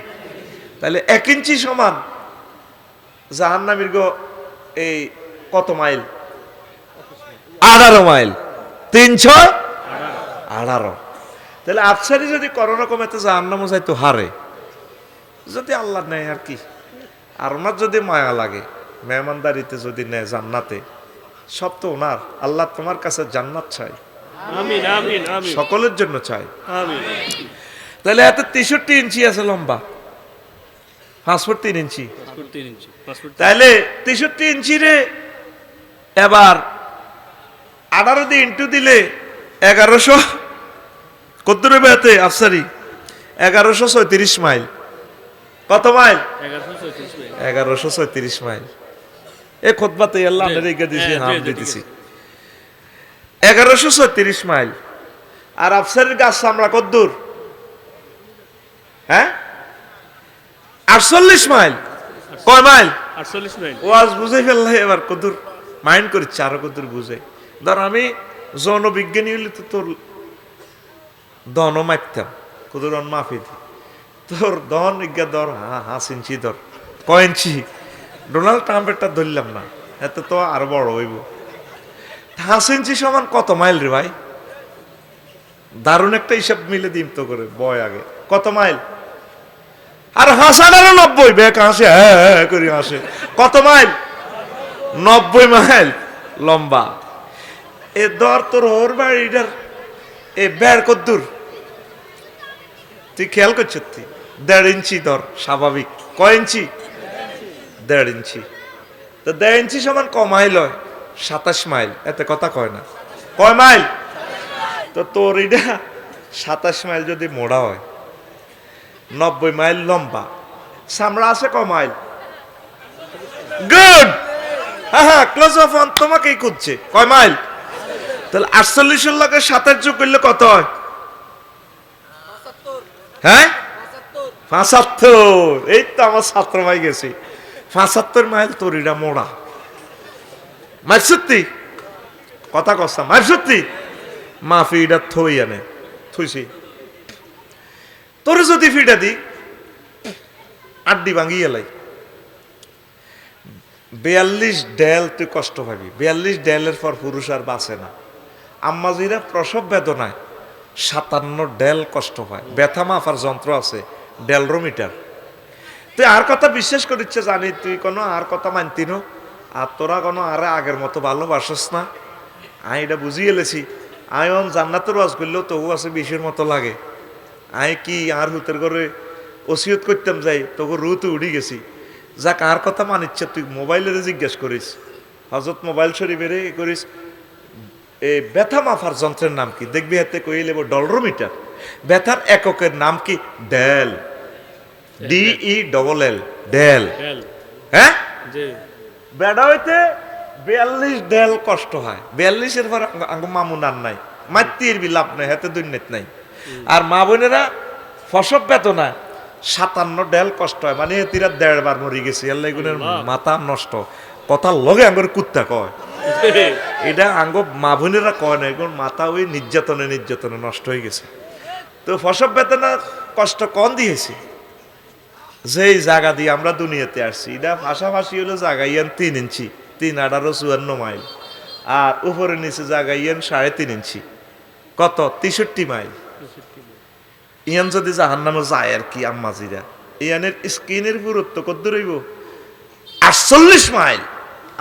তাহলে 1 ইঞ্চি সমান জাহান্নামীর গো এই কত মাইল? 18 মাইল। 318। তাহলে আফসারি যদি কোনো রকম এতে জাহান্নামও যাইতো হারে, যদি আল্লাহ নেয় আর কি। আর ওনার যদি মায়া লাগে, মেহমানদারিতে যদি নেয় জান্নাতে, সব তো ওনার। আল্লাহ তোমার কাছে জান্নাত চাই, আমিন আমিন আমিন। সকলের জন্য চাই। আমিন। তাহলে এত 63 ইঞ্চি আছে লম্বা, 5 ফুট 3 ইঞ্চি। 5 ফুট 3 ইঞ্চি। 5 ফুট। তাহলে 63 ইঞ্চি রে এবার 18 দিয়ে ইন্টু দিলে 1100 কত দূরে বেতে আফসারি? 1134 মাইল। কত মাইল? 1134 মাইল। 1134 মাইল। এই খুতবাতে আল্লাহ রেখে দিয়েছি, হাম দিতেছি 1134 মাইল। আর আফসারের গাছ আমরা কত দূর? হ্যাঁ 48 মাইল। কয় মাইল? 48 মাইল। ওয়াজ বুঝে ফেললে এবার কদূর মাইন্ড করিচ্ছে, আরো কদূর বুঝে। ধর আমি যৌন বিজ্ঞানী হইলে তো তোর দন মাপতাম, কদূর মাফি দি তোর দন ইজ্ঞা ধর 5 ইঞ্চি ধর। কয় ইঞ্চি? ডোনাল্ড ট্রাম্পেরটা ধরলাম না, এত তো আরো বড় হইব। 5 ইঞ্চি সমান কত মাইল রে ভাই? দারুণ একটা হিসাব মিলে দিম তো করে বয় আগে। কত মাইল? আর হাসানারও 90, ব্যাক হাসে হ্যাঁ করি হাসে। কত মাইল? 90 মাইল লম্বা। এ দর তোর ওর বাড়িটার এ বেড় কদ্দুর তুই খেয়াল করছিস? তুই 1.5 ইঞ্চি ধর, স্বাভাবিক। কয় ইঞ্চি? 1.5 ইঞ্চি। তো 1.5 ইঞ্চি সমান ক মাইল হয়? 27 মাইল। এতে কথা কয় না। কয় মাইল? তো তোর এটা 27 মাইল যদি মোড়া হয়, 90 মাইল লম্বা, সামরা আছে ক মাইল? গুড। হ্যাঁ ক্লোজ অফ অন তোমাকেই খুঁজছে। কয় মাইল? তাহলে 48 লাগে 27 যোগ করলে কত হয়? হ্যাঁ 75। এই তো আমার ছাত্র ভাই গেছি। 75 মাইল তোর এটা মোড়া। মাইল সত্যি কথা কস্তা, মাইল সত্যি মাফি এটা থই আনে থইছি। তোরে যদি ফিটা দি আড্ডি ভাঙি এলাই। 42 ডেল তুই কষ্ট পাবি। 42 ডেলের পর পুরুষ আর বাঁচে না। আম্মাজিরা প্রসব বেদনায় 57 ডেল কষ্ট পায়। ব্যথা মাফার যন্ত্র আছে, ডেলরোমিটার। তুই আর কথা বিশ্বাস করিচ্ছে জানি, তুই কোনো আর কথা মানতি না, আর তোরা কোনো আরে আগের মতো ভালোবাসস না। আমি এটা বুঝিয়ে এলেছি। আমি জান্নাতের ওয়াজ করলেও তবু আছে 20-এর মতো লাগে। আমি কি আর হুতের ঘরে ওসিয়ত করতাম যাই, তোকে রুতে উড়ি গেছি। যা কার কথা মানিচ্ছে তুই মোবাইলের জিজ্ঞেস করিস, হজরত মোবাইল শরীফের করিস এই ব্যথা মাফার যন্ত্রের নাম কি? দেখবি হাতে কই লেব ডলরোমিটার। ব্যথার এককের নাম কি? ডেল। DELL dell. হ্যাঁ বেড়া হইতে 42 ডেল কষ্ট হয়। 42-এর পর মামুন আর নাই, মাতৃর বিলাপ নাই, হাতে দুর্নীত নাই। আর মা বোনেরা প্রসব বেদনা 57 ডেল কষ্ট হয়, মানে তিরা 1.5 বার মরে গেছে, আল্লাহ এগুনের মাথা নষ্ট, কথার লগে আঙ্গুর কুত্তা কয়, এটা আঙ্গ মা বোনেরা কয় না, এগুলো মাথা ওই নির্যাতনে নির্যাতনে নষ্ট হয়ে গেছে। তো ফসব বেতনা কষ্ট কম দিয়েছি, যেই জায়গা দিয়ে আমরা দুনিয়াতে আসছি, এটা পাশাপাশি হলো জায়গা ইয়ান 3 ইঞ্চি, 3 18 54 মাইল, আর উপরে নিচে জায়গা ইয়ান 3.5 ইঞ্চি, কত 63 মাইল। ইয়ান যদি জাহান্নামে যায় আর কি আম্মাজিরা, ইয়ানের স্কিনের পুরুত্ব কত রইব 48 মাইল।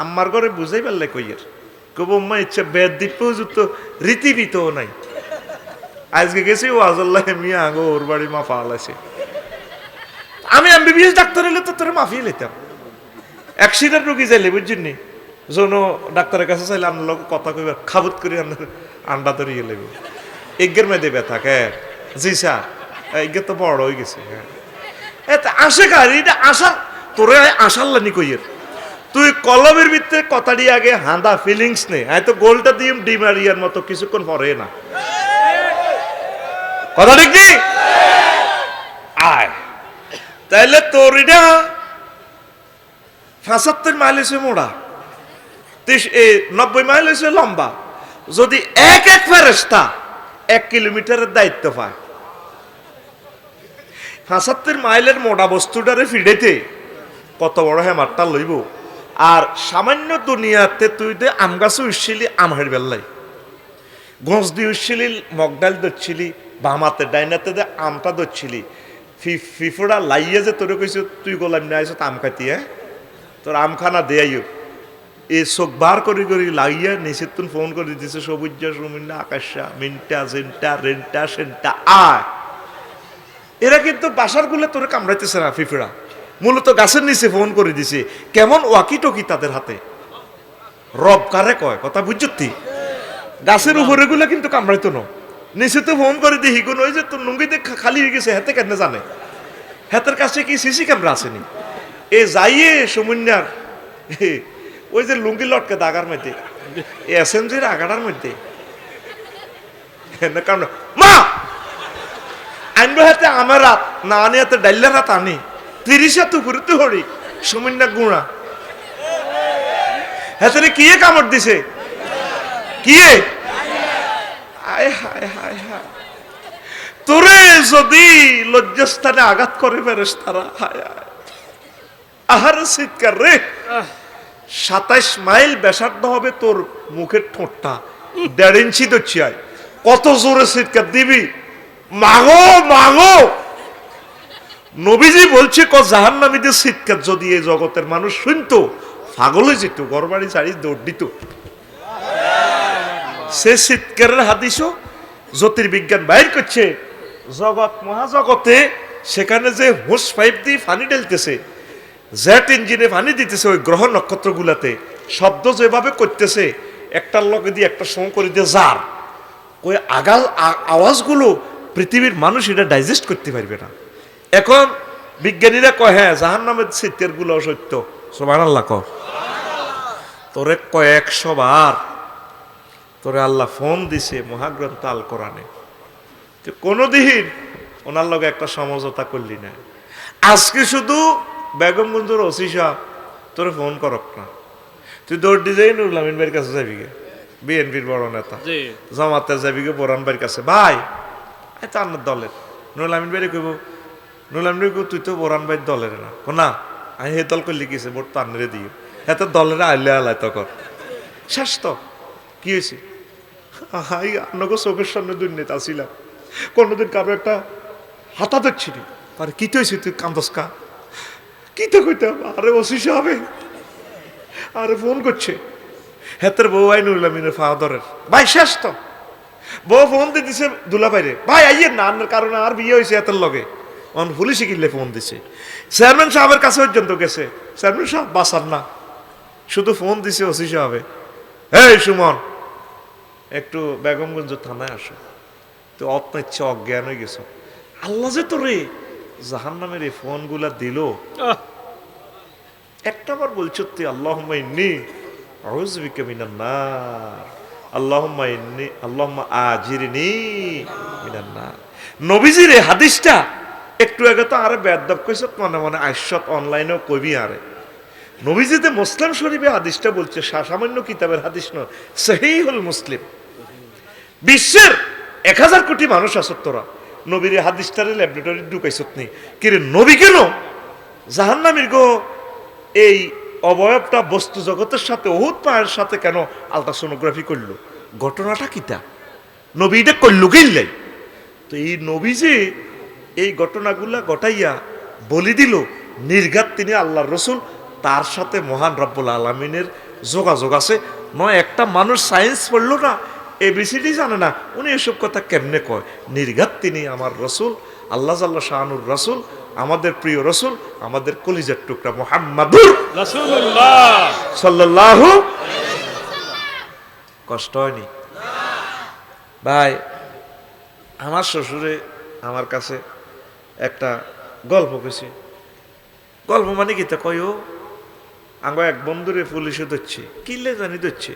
আম্মার ঘরে বুঝাই পারলে কইয়ের কব উম্মা ইচ্ছা বেদ দ্বীপ যুক্ত রীতিবিত নাই। আজকে গেছি ওয়াজল্লাহ মিয়া আগো ওর বাড়ি মা পালাইছে, আমি এমবিবিএস ডাক্তার হলে তো তোরে মাফিয়ে নিতাম। অ্যাক্সিডেন্ট রুগী যাইলে বুঝছেন নি, জন্য ডাক্তারের কাছে চাইলে আপনার লোক কথা কইবার খাবত করে আপনার আন্ডা ধরিয়ে লেব, এগের মেয়েদে ব্যথা কে জি স্যার, এগের তো বড় হয়ে গেছে। হ্যাঁ এটা আসে কার, এটা আশা তোরে আশাল্লানি কইয়ের, তুই কলমের ভিতরে কথাটি আগে হাঁদা ফিলিংস নে, আয় তো গোলটা দিয়ে ডিমারিয়ার মতো কিছুক্ষণ পরে না, কথা ঠিক কি আয়। তাইলে তোর এটা 75 মাইল হয়েছে মোড়া, 90 মাইল হয়েছে লম্বা, যদি এক এক ফেরেশতা 1 কিলোমিটারের দায়িত্ব পায়, 75 মাইলের মোড়া বস্তুটারে ফিডেতে কত বড় হেমারটা লইব। আর সামান্য দুনিয়াতে তুই দে আম গাছে উঠছিলি, আম হাড়ি বেল্লাই গছ দিয়ে উঠছিলি, মগডাল ধরছিলি, বামাতে ডাইনাতে দে আমটা ধরছিলি, ফিফুড়া লাইয়া যে তোরে কইছে তুই গোলাম নিয়ে আইস আম খাইতি, হ্যাঁ তোর আম খানা দেয়াইও, এই চোখ বার করি করি লাইয়া নিচে তুন ফোন করে দিছে সবুজা সুমিন্না আকাশা মিনটা জেনটা রেনটা সেনটা আয়। এরা কিন্তু বাসার গুলো তোরে কামড়াইতেছে না, ফিফুড়া মূলত গাছের নিচে ফোন করে দিছে, কেমন ওয়াকি টকি তাদের হাতে, রব কারে কয় কথা বুঝছি, গাছের উপরে গুলো কিন্তু কামড়াইতো না, নিচে তো ফোন করে দিই কোন ওই যে তোর লুঙ্গিতে খালি হয়ে গেছে, হাতে কেন জানে, হাতের কাছে কি সিসি ক্যামেরা আসেনি, এ যাইয়ে সমুন্যার ওই যে লুঙ্গি লটকে দাগার মধ্যে, এসএমজির আগাড়ার মধ্যে কারণ মা আনবো হাতে আমার রাত না আনি হাতে ডাইলের রাত আনি 30 হাত উপরে তো হরি সমুন্যা গুঁড়া হাতে কি কামড় দিছে, কি তোরে যদি লজ্জাস্থানে আঘাত করে ফেরেশতারা, হায় হায় আহার চিৎকার রে, 27 মাইল ব্যাসার্ধ হবে তোর মুখের ঠোঁটটা, 1.5 ইঞ্চি ধরছি, আয় কত জোরে চিৎকার দিবি, মাগো মাগো। নবীজি বলছে ক জাহান্নামীদের চিৎকার যদি এই জগতের মানুষ শুনতো পাগল হয়ে যেত, ঘরবাড়ি ছাড়ি দৌড় দিত। সে চিৎকারের হাদিসও জ্যোতির্বিজ্ঞান বাইর করছে, জগৎ মহাজগতে সেখানে যে হোস পাইপ দিয়ে পানি ঢেলতেছে, জেট ইঞ্জিনে পানি দিতেছে ওই গ্রহ নক্ষত্র গুলাতে, শব্দ যেভাবে করতেছে একটার লগে দিয়ে একটা সঙ্গ করে দিয়ে যার ওই আগাল আওয়াজগুলো পৃথিবীর মানুষ এটা ডাইজেস্ট করতে পারবে না। এখন বিজ্ঞানীরা কয় হ্যাঁ জাহান্নামের চিৎকার গুলো সত্য, সুবহানাল্লাহ কও, তোরে কয়েকশো বার তোরে আল্লাহ ফোন দিছে মহাগ্রন্থ আল কোরআনে, কোনদিন ওনার লগে একটা সমঝোতা করলি না। আজকে শুধু বেগমগঞ্জের ওসি সাহেব তোরে ফোন করক না, তুই দৌড় দিয়ে যাই নুরুল আমিন ভাইয়ের কাছে যাবি গে, বিএনপির বড় নেতা, জামাতে যাবি গে বোরান ভাইয়ের কাছে, ভাই তার দলের নুরুল আমিন ভাই কইব, নুরুল আমিন ভাই তুই তো বোরান ভাইয়ের দলের না, না আমি হে দল করলে গেছে ভোট তান্নে দিও, এত দলের আইলে আলাই তখন শেষ। তো কি হয়েছে, হাই আপনাকে চোখের সামনে দুর্নীতি আসিলাম, কোনোদিন কারো একটা হাতা দেখছিলি, আরে কি তো হয়েছে তুই কান্দস কা, কি তো কইতাম, আরে ওসি হবে, আরে ফোন করছে হেতের বউ আই নুরুল আমিনের ফাদারের ভাই শেষ। তো বউ ফোন দিয়ে দিছে দুলা বাইরে, ভাই আইয়ে না আপনার কারণে আর বিয়ে হয়েছে এতের লগে, অন পুলিশে কিনলে ফোন দিছে, চেয়ারম্যান সাহেবের কাছে পর্যন্ত গেছে, চেয়ারম্যান সাহেব বাসার না, শুধু ফোন দিছে ওসি সাহেবে, এই সুমন একটু বেগমগঞ্জ থানায় আসো, তো অত ইচ্ছা অজ্ঞান হয়ে গেছ, আল্লাহ যে তোরে জাহান্নামের এই ফোন গুলা দিল, একটা বার বলছো তুই আল্লাহুম্মা ইন্নী আউযু বিকা মিনান নার, আল্লাহুম্মা ইন্নী আল্লাহুম্মা আজিরনি মিনান নার। নবীজির এই হাদিসটা একটু আগে তো আরে বেদব কইছ মনে মনে আইসত অনলাইনেও কবি আরে নবীজিতে মুসলিম শরীফে হাদিসটা বলছে সামান্য কিতাবের হাদিস নয়, সহিহুল মুসলিম। বিশ্বের 1000 কোটি মানুষ আছে তোরা নবীর এই হাদিসটারে ল্যাবরেটরি ঢুকাইছত নি কিরে নবী কেন জাহান্নামীর গো এই অবয়বটা বস্তু জগতের সাথে ওহুদ পায়ের সাথে কেন আলট্রাসোনোগ্রাফি করলো? ঘটনাটা কিতা? নবী এটা করলো গেললাই। তো এই নবী যে এই ঘটনাগুলা ঘটাইয়া বলি দিল, নির্ঘাত তিনি আল্লাহর রসুল, তার সাথে মহান রব্বুল আলমিনের যোগাযোগ আছে। নয় একটা মানুষ সায়েন্স পড়লো না, এবিসিডি জানে না, উনি এসব কথা কেমনে কয়? নির্ঘাত তিনি আমার রসুল, আল্লাহ জাল্লা শাহানুর রসুল, আমাদের প্রিয় রসুল, আমাদের কলিজার টুকরা মুহাম্মাদুর রাসূলুল্লাহ সাল্লাল্লাহু। কষ্ট হয়নি ভাই? আমার শ্বশুরে আমার কাছে একটা গল্প কইছে। গল্প মানে কি তা কয়, আমার এক বন্ধুরে পুলিশে ধরছে, কিলে জানি ধরছে,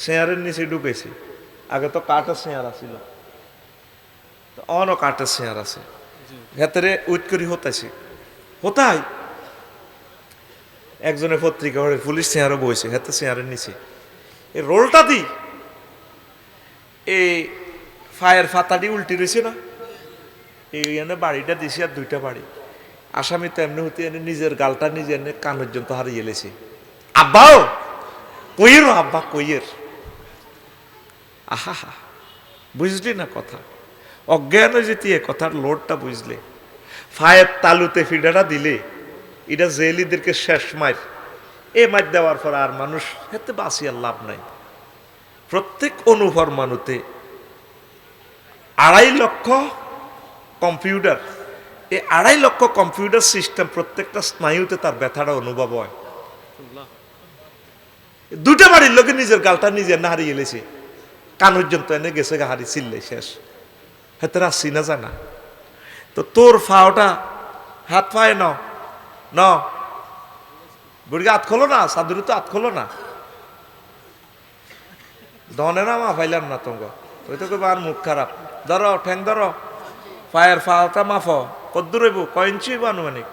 শেয়ারের নিচে ঢুকেছে। আগে তো কাঠের শেয়ার আছিল, অন কাঠের শেয়ার আছে, ভেতরে উইট করি হতাইছে। হতাই একজনে পত্রিকা পড়ে পুলিশ শেয়ারও বইছে, হাতে শেয়ারের নিচে এই রোলটা দি এই ফায়ার ফাতাটি উল্টি রয়েছে না, এই এনে বাড়িটা দিছে আর 2টা বাড়ি। আসামি তো এমনি হতে এনে নিজের গালটা নিজে এনে কান পর্যন্ত হারিয়ে এলেছে। আব্বাও কইয়ের, আব্বা কইয়ের। আহা হা, বুঝলি না কথা? অজ্ঞান হয়ে যেতে কথার লোডটা বুঝলে। ফায়ের তালুতে ফিডাটা দিলে এটা জেলিদেরকে শেষ মার, এ মার দেওয়ার পর আর মানুষ হেতে বাঁচিয়ার লাভ নাই। প্রত্যেক অনুফরমানুতে 2.5 লক্ষ কম্পিউটার, এই 2.5 লক্ষ কম্পিউটার সিস্টেম, প্রত্যেকটা স্নায়ুতে তার ব্যথাটা অনুভব হয়। 2টা বাড়ির লোকে নিজের গালটা নিজে না হারিয়ে এলেছে, কান পর্যন্ত এনে গেছে হারি চিল্লে শেষ, হেতে আসছি না জানা। তো তোর ফাওটা হাত পায়ে ন ন বুড়িকে হাত খোলো না, সাধুরি তো হাত খোলো না, দনে না মা ফাইলাম না তোমাকে, ওই তো কইবা আর মুখ খারাপ। ধরো ঠ্যাং ধরো, পায়ের ফাওটা মাফ কদ্দুর হইব, কয় ইঞ্চি হইব আনুমানিক?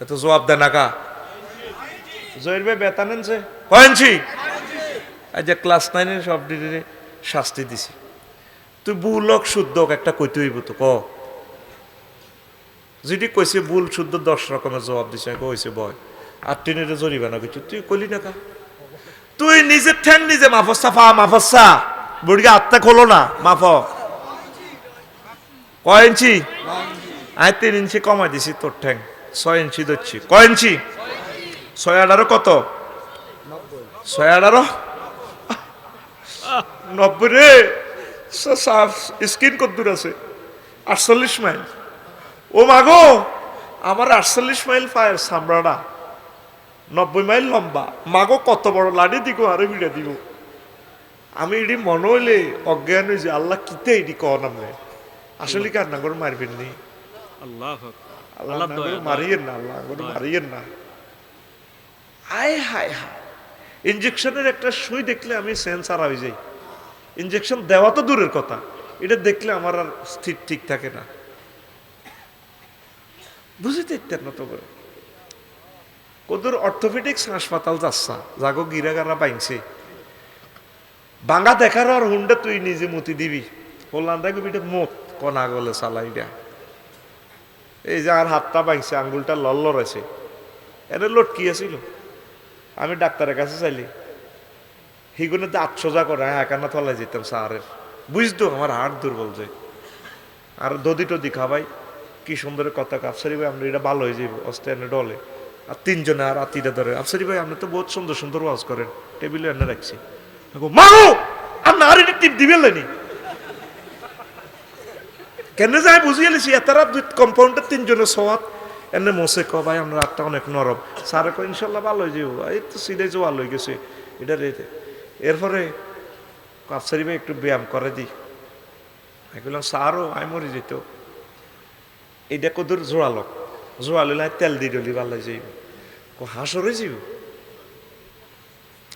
এত জবাব দেয় না কা জয়ের ভাই বেতন আনছে কয় ইঞ্চি? আজ যে ক্লাস 9-এর সব ডিগ্রি শাস্তি দিছি, তুই ভুল হোক শুদ্ধ হোক একটা কইতে হইব তো ক। যদি কইছে ভুল শুদ্ধ 10 রকমের জবাব দিছে, কইছে বয় আর টিনের জরিবা না কিছু, তুই কইলি না কা? তুই নিজের ঠ্যাং নিজে মাফসা ফা মাফসা, বুড়িকে আত্মা খোলো না, মাফ কয় ইঞ্চি? আমি 3 ইঞ্চি কমাই দিছি তোর ঠ্যাং, 6 ইঞ্চি ধরছি। কয় ইঞ্চি? 6-18 কত? 6-18 90 রে। স্কিন কত দূর আছে? 48 মাইল। ও মাগো, আমার 48 মাইল পায়ের চামড়াটা, 90 মাইল লম্বা। মাগো কত বড় লাড়ি দিব আরে ভিড়া দিব। আমি এটি মনে হইলে অজ্ঞান হয়ে যে আল্লাহ কিতে এটি কন আমরা আসলে কার না করে মারবেন নি, আল্লাহ আল্লাহ না করে মারিয়েন না, আল্লাহ করে মারিয়েন না। আয় হায় হায়, ইঞ্জেকশনের একটা সুই দেখলে আমি সেন্সার হয়ে যাই। ইঞ্জেকশন দেওয়া তো দূরের কথা, এটা দেখলে আমার আর স্থির ঠিক থাকে না। বুঝতে ইত্যার না তো করে কদুর অর্থোপেডিক্স হাসপাতাল যাচ্ছা, জাগো গিরাগারা বাইনছে বাঙ্গা দেখার আর হুন্ডা তুই নিজে মতি দিবি, বললাম দেখো বিটা মত কনা গলে চালাইডা। এই যে আর হাতটা বাইছে, আঙ্গুলটা লল্লর আছে, এনে লটকি আছিল। আমি ডাক্তারের কাছে চাইলি, হিগুনে তো 800 করে একানা তলায় যেতাম সারের, বুঝতো আমার হাড় দুর্বল যে। আর দদি টদি খাবাই, কি সুন্দর কথা, আফসারি ভাই আমরা এটা ভালো হয়ে যাবো অস্তে এনে ডলে। আর 3 জনে আর আতিটা ধরে, আফসারি ভাই আপনি তো বহুত সুন্দর সুন্দর ওয়াজ করেন, টেবিলে এনে রাখছি। মাগো আপনি আর এটা টিপ দিবেন নি কেন যায় বুঝিয়ে লিছি, এতারা কম্পাউন্ডের 3 জনের সোয়াত এনে মোসে ক ভাই আমরা রাতটা অনেক নরম। স্যারে কয় ইনশাল্লাহ ভালো হয়ে যাবো, এই তো সিধে যে ভালো হয়ে গেছে এটা রেতে। এরপরে আফসারি ভাই একটু ব্যায়াম করে দিই, আমি বললাম স্যারও আমি মরে যেত। এইটা কদূর জোড়ালো, জোড়ালে তেল দিয়ে ডলি ভালো হয়ে যাইব, হাসরে যাইব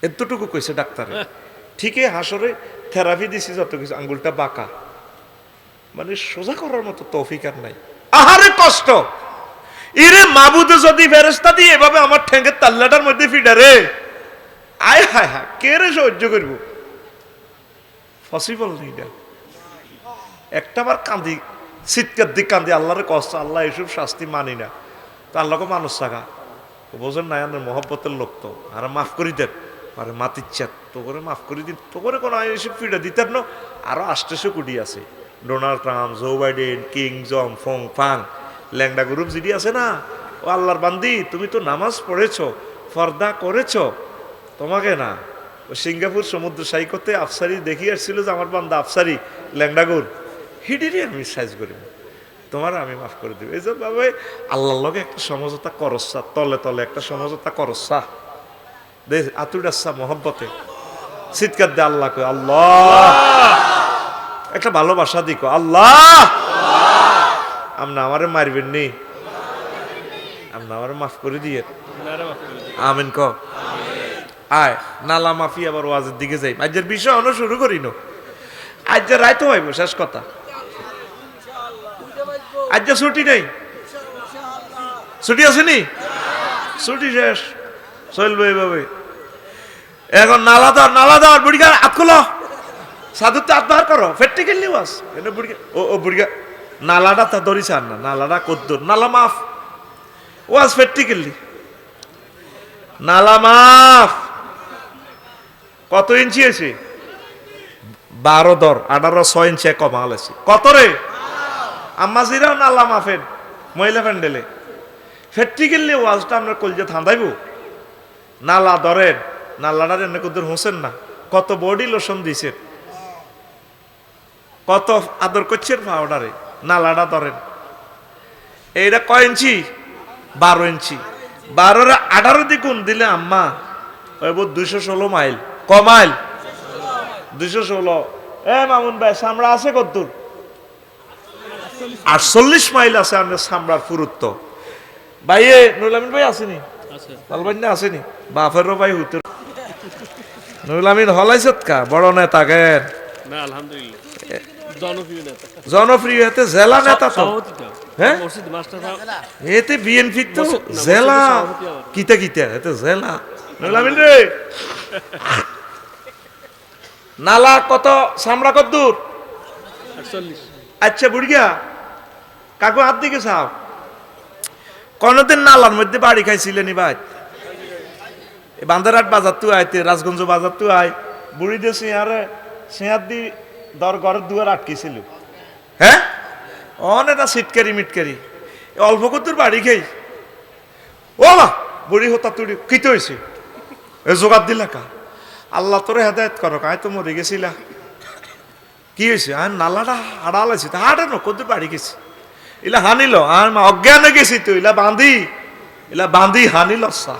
এতটুকু কইছে ডাক্তারে। ঠিকই হাসরে থেরাপি দিছি যত কিছু, আঙ্গুলটা বাঁকা, মানে সোজা করার মতো তৌফিক আর নাই। আহারে কষ্ট, ইরে মাবুদে যদি ফেরেশতা দিয়ে এভাবে আমার ঠ্যাঙ্গের তাল্লাটার মধ্যে ফিডারে, আয় হায় হায়, কে রে সহ্য করবো? পসিবল নেই না। একটাবার কান্দি, চিৎকার দিক কান্দি, আল্লাহরে কষ্ট, আল্লাহ এসব শাস্তি মানি না। তো আল্লাহকে মানুষ থাকা বোঝেন না, আমার মহব্বতের লোক তো, আর মাফ করি দেন, আরে মাতিচ্ছা তো করে মাফ করে দিন, তো করে কোনো এসব ফিডা দিতেন না। আরো 800 কোটি আছে, Donald Trump, Joe Biden, Kim Jong ফং ফাং, ল্যাংডা গ্রুপ জিডি আছে না। ও আল্লাহর বান্দি, তুমি তো নামাজ পড়েছ, ফর্দা করেছ, তোমাকে না ও সিঙ্গাপুর সমুদ্র সাইকতে আফসারি দেখিয়ে আসছিল যে আমার বান্দা আফসারি ল্যাংডাগুর, হিডিরই আমি সাইজ করি, তোমার আমি মাফ করে দেব। এই যে ভাবে আল্লাহর লগে একটা সমঝোতা করসা, তলে তলে একটা সমঝোতা করসা, দে আতুডাসা মহব্বতে চিৎকার দে আল্লাহ কই আল্লাহ, একটা ভালোবাসা দিকো আল্লাহ, আপনি আমারে মারবেন নি, আপনি আমারে মাফ করে দিয়ে আমিন ক। আয় নালা মাফি আবার ওয়াজের দিকে যাই, আজকের বিষয় অন্য শুরু করি নো, আজ রাইতো হইব শেষ কথা, আজ ছুটি নেই, ছুটি আসেনি, ছুটি শেষ, চলবে এইভাবে। এখন নালা দাও বুড়িগা হাত খোলো, সাধু তো আত্মহার করো, ফেটে গেলি ওয়াজ এনে বুড়িগা, ও বুড়িগা নালাটা তা ধরিস আর না, নালাটা কদ্দুর, নালা মাফ, ওয়াজ ফেটে গেলি, নালা মাফ। কত ইঞ্চি আছে? 12 দর 18 6 ইঞ্চি কমাল আছে। কত রে আম্মাজিরাও নালা মাফেন মহিলা প্যান্ডেলে ফেট্টি গেলে ওয়াজটা আমরা কলজে থান্দাইব, নালা ধরেন, নালাটা এনে কদ্দুর হোসেন না, কত বডি লোশন দিছেন, কত আদর করছেন পাউডারে, নালাটা ধরেন। এইটা কয় ইঞ্চি? 12 ইঞ্চি। 12 18 দিয়ে গুণ দিলে আম্মা ওই 216 মাইল। ক মাইল? 216। এ মামুন ভাই সামরা আছে কদ্দুর? 48 মাইল আছে আমাদের সামরার পুরুত্ব। ভাই নুরুল আমিন ভাই আসেনি? লালবান্না আসেনি? বাফেরও ভাই হুতুর নুরুল আমিন হলাইছত কা বড় নেতা গেন না আলহামদুলিল্লাহ জনপ্রিয় নেতা, জনপ্রিয় এতে জেলা নেতা তো, হ্যাঁ মসজিদ মাস্টার এতে বিএনপি তো জেলা কিতা কিতা এতে জেলা। নুরুল আমিন রে নালা কত সামরা কত দূর? 48। আচ্ছা বুড়িয়া কাকু হাত দিকে চাও, কোনদিন নালার মধ্যে বাড়ি খাইছিলেনি ভাই? বান্দারহাট বাজার তু আইতে, রাজগঞ্জ বাজার তু আই, বুড়ি দিয়ে সিঁহার দি দর ঘরের দুয়ার আটকেছিল, হ্যাঁ অনেকটা সিটকারি মিটকারি অল্প কতুর বাড়ি খাই। ও মা বুড়ি হতা তুড়ি কিতে হয়েছে এ জোগাড় দিলা কা? আল্লাহ তোরে হেদায়ত করো, আয় তো মরে গেছিলা, কি হয়েছে? আর নালাটা হাড়াল আছে, তা হাড়ে নো কত বাড়ি গেছি, এলা হানিল, আর মা অজ্ঞানে গেছি তো, এলা বাঁধি হানিল সা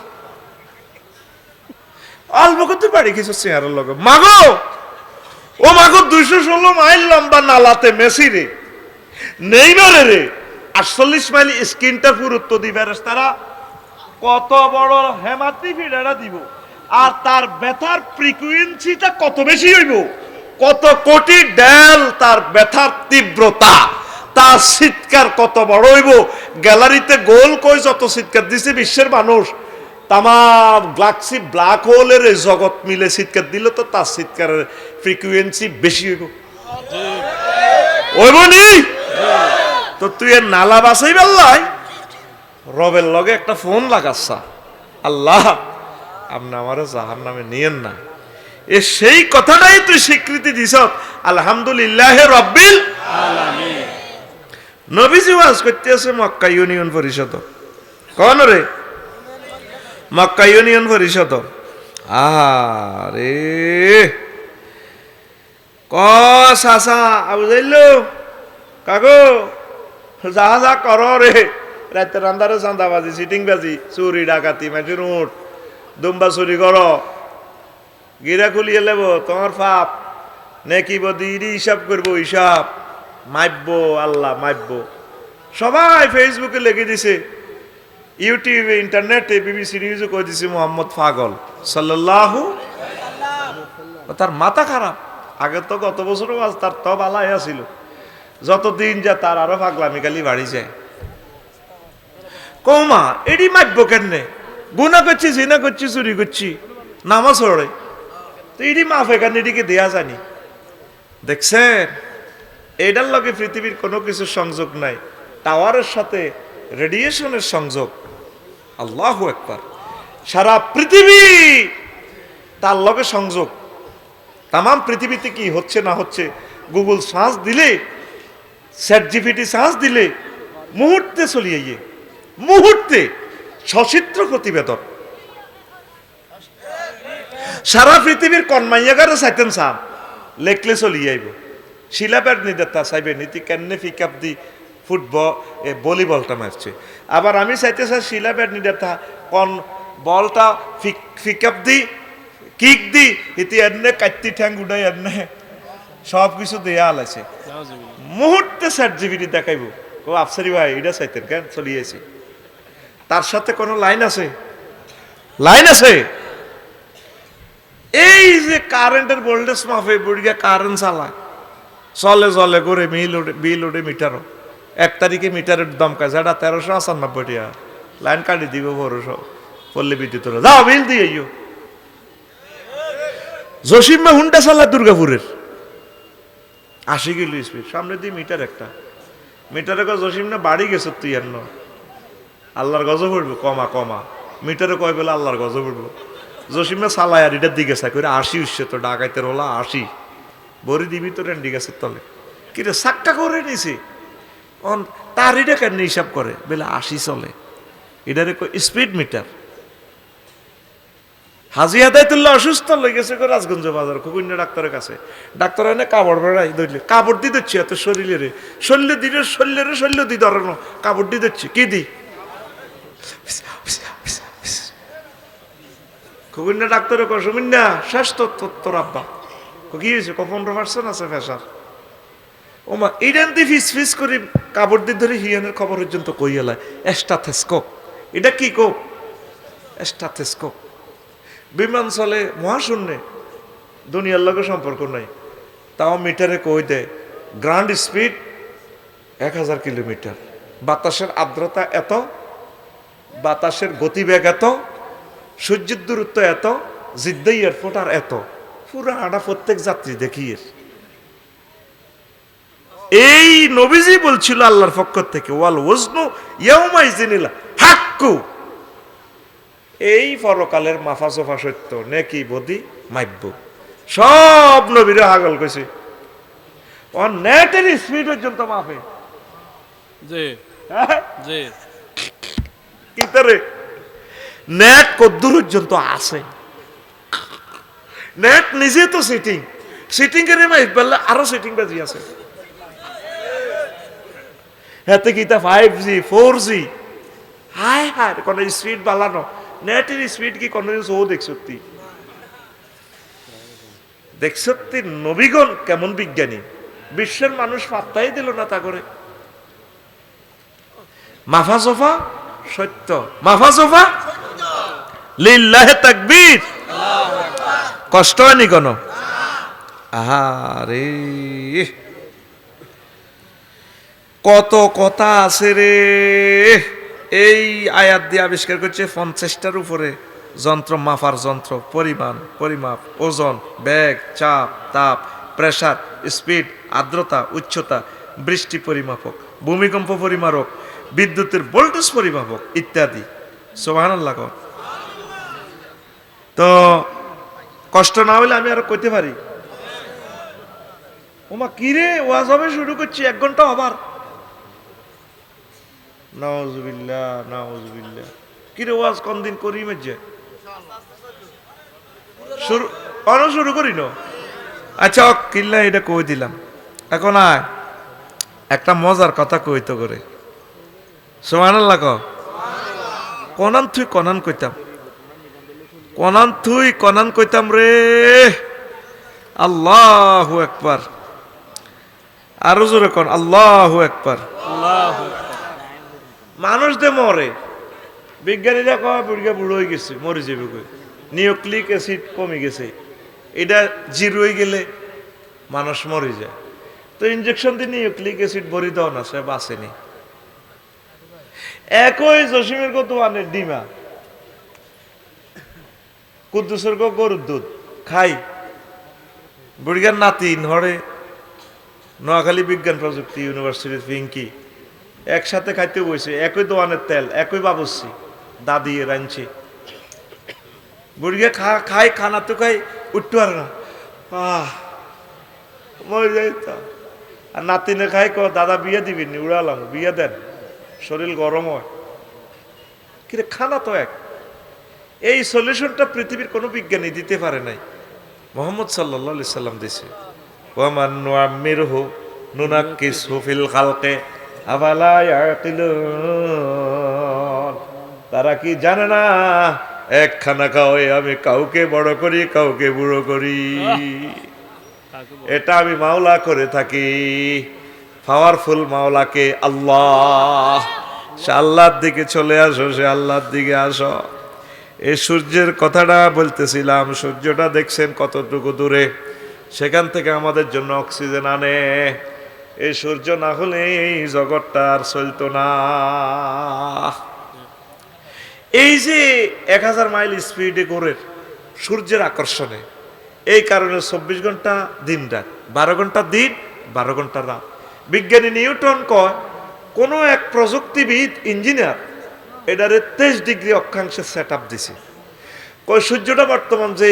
অল্প কত বাড়ি গেছো চেয়ারের লগে। মাগো ও মাগো 216 মাইল লম্বা নালাতে মেসি রে নেইমারে রে 48 মাইল স্ক্রিনটা পুরুত্ব দিবে তারা, কত বড় হেমাতি ফিডারা দিব, আর তার ব্যথার ফ্রিকুয়েন্সিটা কত বেশি হইব, কত কোটি ডেল তার ব্যথার তীব্রতা, তার চিৎকার কত বড় হইব। গ্যালারিতে গোল কই যত চিৎকার দিছে বিশ্বের মানুষ, তামাম গ্যালাক্সি ব্ল্যাক হোলের জগৎ মিলে চিৎকার দিল তো তার চিৎকারের ফ্রিকুয়েন্সি বেশি হইব, হইব নি? তো তুই এর নালা বাসাই বেল্লাই রবের লগে একটা ফোন লাগাচ্ছা, আল্লাহ আপনি আমার জাহান নামে নিয়েন না, এ সেই কথাটাই তুই স্বীকৃতি দিছ আলহামদুলিল্লাহ রব্বিল আলামিন। নবীজি ওয়াজ করতে আছে মক্কা ইউনিয়ন পরিষদ, কোন রে? মক্কা ইউনিয়ন পরিষদ। আরে ক সাসা আবু যাইলো কাকু যা কর রে, রাতের আন্ধারে চাঁদাবাজি, সিটিং বাজি, চুরি ডাকাতি, মাটির উঠ দুম্বা চুরি কর, গিরা খুলিয়ে লেব তোমার পাপ, নেকি বদি হিসাব করবো, হিসাব মাইবো, আল্লাহ মাইবো। সবাই ফেসবুকে লিখে দিছে, ইউটিউবে ইন্টারনেটে বিবিসি নিউজে কই দিছে মোহাম্মদ পাগল সাল্লাল্লাহু, তার মাথা খারাপ। আগে তো গত বছরও তার তো বালাই আছিল, যতদিন যা তার আরো পাগলামি খালি বাড়ি যায়। কৌমা এডি মাইব কেনে, গুনা করছি, জিনা করছি, চুরি করছি, নামাজ পড়ে, তো এডি মাফ এখানে এদিকে দেয়া জানি। দেখছেন, এটার লগে পৃথিবীর কোনো কিছুর সংযোগ নাই। টাওয়ারের সাথে রেডিয়েশনের সংযোগ। আল্লাহু আকবার। সারা পৃথিবী তার লগে সংযোগ। তামাম পৃথিবীতে কি হচ্ছে না হচ্ছে গুগল সার্চ দিলে, চ্যাট জিপিটি সার্চ দিলে মুহূর্তে চলিয়ে গিয়ে, মুহূর্তে সচিত্র প্রতিবেদন। সারা পৃথিবীর কনমাইয়াগারে চাইতেন সাম লেখলে চলিয়ে আইব। শিলাবের নিদেতা চাইবে নীতি কেনে পিকআপ দি ফুটবল ভলিবলটা মারছে। আবার আমি চাইতে চাই শিলাবের নিদেতা কন বলটা পিকআপ দি কিক দি ইতি এনে কাটতি ঠ্যাং উঠাই এনে সব কিছু দেয়া আলাইছে। মুহূর্তে চ্যাট জিপিটি দেখাইব, ও আফসারি ভাই এটা চাইতেন কেন চলিয়েছি। তার সাথে কোনো লাইন আছে? লাইন আছে? এই যে কারেন্টের ভোল্টেজ মাফে বুড়িয়া কারেন্ট চালায়, চলে চলে করে বিল ওঠে মিটারও। 1 তারিখে মিটারের দাম কাজ 1395 টাকা, লাইন কাটি দিব 1200 পল্লী বিদ্যুৎ। যাও বিল দিয়ে জসিমা হুন্ডা চালা দুর্গাপুরের 80 কিলো স্পিড, সামনে দিয়ে মিটার একটা। মিটারে জসিম না বাড়ি গেছে তুই এর আল্লাহর গজব পড়বো, কমা কমা মিটারে কয় বেলা আল্লাহর গজব পড়বো। জসিমে চালায় আর এটার দিকে চাই করে 80 উঠছে, তো ডাকাইতে রোলা 80 বড়ি দিবি তো রেন্ডি গাছের তলে কিরে সাক্কা করে নিছে। তার এটা কেন হিসাব করে বেলা 80 চলে, এটারে স্পিড মিটার। হাজি আদায়তুল্লাহ অসুস্থ লই গেছে রাজগঞ্জ বাজার খুকুন্যা ডাক্তারের কাছে। ডাক্তার এনে কাপড় বেড়াই ধরলে, কাপড় দিয়ে দিচ্ছি এত শরীরে, শল্য দি ধরানো কাপড় দিয়ে দিচ্ছি, কি দি খুকুন্যা ডাক্তারে কসমিন্যা শেষ তোর আব্বা কি হয়েছে? 15% আছে ফেসার। ওমা ইডেন দি ফিস করি কাপড় দিয়ে ধরে হিয়ানের খবর পর্যন্ত কই এলায় স্টাথেস্কোপ। এটা কি কোপ? স্টাথেস্কোপ। বিমান চলে মহাশূন্যে, দুনিয়ার লগে সম্পর্ক নাই, তাও মিটারে কই দেয় গ্রাউন্ড স্পিড 1000 কিলোমিটার, বাতাসের আর্দ্রতা এত, বাতাসের গতিবেগ এত, সূর্যের দূরত্ব এত, জিদ্দা এয়ারপোর্ট আর এত, পুরো আড়া প্রত্যেক যাত্রী দেখিয়ে। এই নবীজি বলছিল আল্লাহর পক্ষ থেকে ওয়াল ওয়াজনু ইয়াউমাইজিনিল হাক্কু, এই পরকালের মাফা সোফা সত্য, নেকি বদি মাইব্য। সব নবীরা হাগল কইছে ও নেটের স্পিড পর্যন্ত মাপে। জি জি কিতারে নেট কদ্দুর পর্যন্ত আছে। নেট নিজে তো সিটিং করে মাইপ বললে আরো সিটিং বাজি আছে। হাতে কিতা 5G 4G হায় হায় কোন স্পিড বাড়ানো, নেটের স্পিড কি কোন ও দেখছত্তি নবীগণ কেমন বিজ্ঞানী, বিশ্বের মানুষ পাত্তাই দিল না তা করে। মাফা সোফা সত্য, মাফা সোফা লিল্লাহে তাকবীর। কষ্ট হয়নি কোনো? আরে কত কথা আছে রে। এই আয়াত দিয়ে আবিষ্কার করছে 50টার উপরে যন্ত্র, মাপার যন্ত্র, পরিমাণ, পরিমাপ, ওজন, বেগ, চাপ, তাপ, প্রেসার, স্পিড, আর্দ্রতা, উচ্চতা, বৃষ্টি পরিমাপক, ভূমিকম্প পরিমাপক, বিদ্যুতের ভোল্টেজ পরিমাপক ইত্যাদি। সুবহানাল্লাহ। তো কষ্ট না হইলে আমি আরো কইতে পারি। ওমা কিরে ওয়াজ হবে শুরু করছি 1 ঘন্টা আবার। নাউজুবিল্লাহ নাউজুবিল্লাহ। কিরে ওয়াজ কোন দিন করি মেজে শুরু করি না। আচ্ছা কিল্লা এটা কই দিলাম। এখন আয় একটা মজার কথা কইতো করে। সুবহানাল্লাহ। কনান তুই কনান কইতাম, কনান তুই কনান কইতাম রে। আল্লাহু আকবার। আরো জোরে কোন আল্লাহু আকবার। মানুষ দে মরে, বিজ্ঞানীরা কয় বুড়িয়া বুড়ো হয়ে গেছে, মরে যাবে কই, নিউক্লিক অ্যাসিড কমে গেছে, এটা 0 হয়ে গেলে মানুষ মরে যায়। তো ইনজেকশন দিয়ে নিউক্লিক অ্যাসিড ভরি দাও না, সে বাঁচেনি। একই জসিমের কত আনের ডিমা, কুদ্দুসের গরুর দুধ খাই, বুড়িগার নাতি হরে নোয়াখালী বিজ্ঞান প্রযুক্তি ইউনিভার্সিটির পিঙ্কি একসাথে খাইতে বসে, একই দোয়ানের তেল, একই বাবুসি দাদি রাঁধছে। বুড়িগা খাই, খানা তো খাই, উঠতে পারে না, মরে যাই তো। আর নাতিনে খাই ক দাদা বিয়ে দিবেন, উড়ালাম বিয়ে দেন, শরীর গরম হয়। কিন্তু খানা তো এক। এই সলিউশনটা পৃথিবীর কোনো বিজ্ঞানী দিতে পারে নাই, মোহাম্মদ সাল্লাল্লাহু আলাইহি সাল্লাম দিছে। ওয়ামান নুআম্মিরহু নুনাক্কিসহু ফিল খালকে আফালা ইয়াকিলুন। তারা কি জানে না এক খানা খাওয়াই আমি কাউকে বড় করি, কাউকে বুড়ো করি। এটা আমি মাওলা করে থাকি, পাওয়ারফুল মাওলাকে আল্লাহ। সে আল্লাহর দিকে চলে আসো, সে আল্লাহর দিকে আসো। এই সূর্যের কথাটা বলতেছিলাম, সূর্যটা দেখছেন কতটুকু দূরে, সেখান থেকে আমাদের জন্য অক্সিজেন আনে। এই সূর্য না হলে এই জগৎটা আর চলতো না। এই যে 1000 মাইল স্পিডে ঘোরে সূর্যের আকর্ষণে, এই কারণে 24 ঘন্টা দিন রাত, 12 ঘন্টা দিন 12 ঘন্টা রাত। বিজ্ঞানী নিউটন কয় কোন এক প্রযুক্তিবিদ ইঞ্জিনিয়ার এটারে 23 ডিগ্রি অক্ষাংশে সেট আপ দিছে। কয় সূর্যটা বর্তমান যে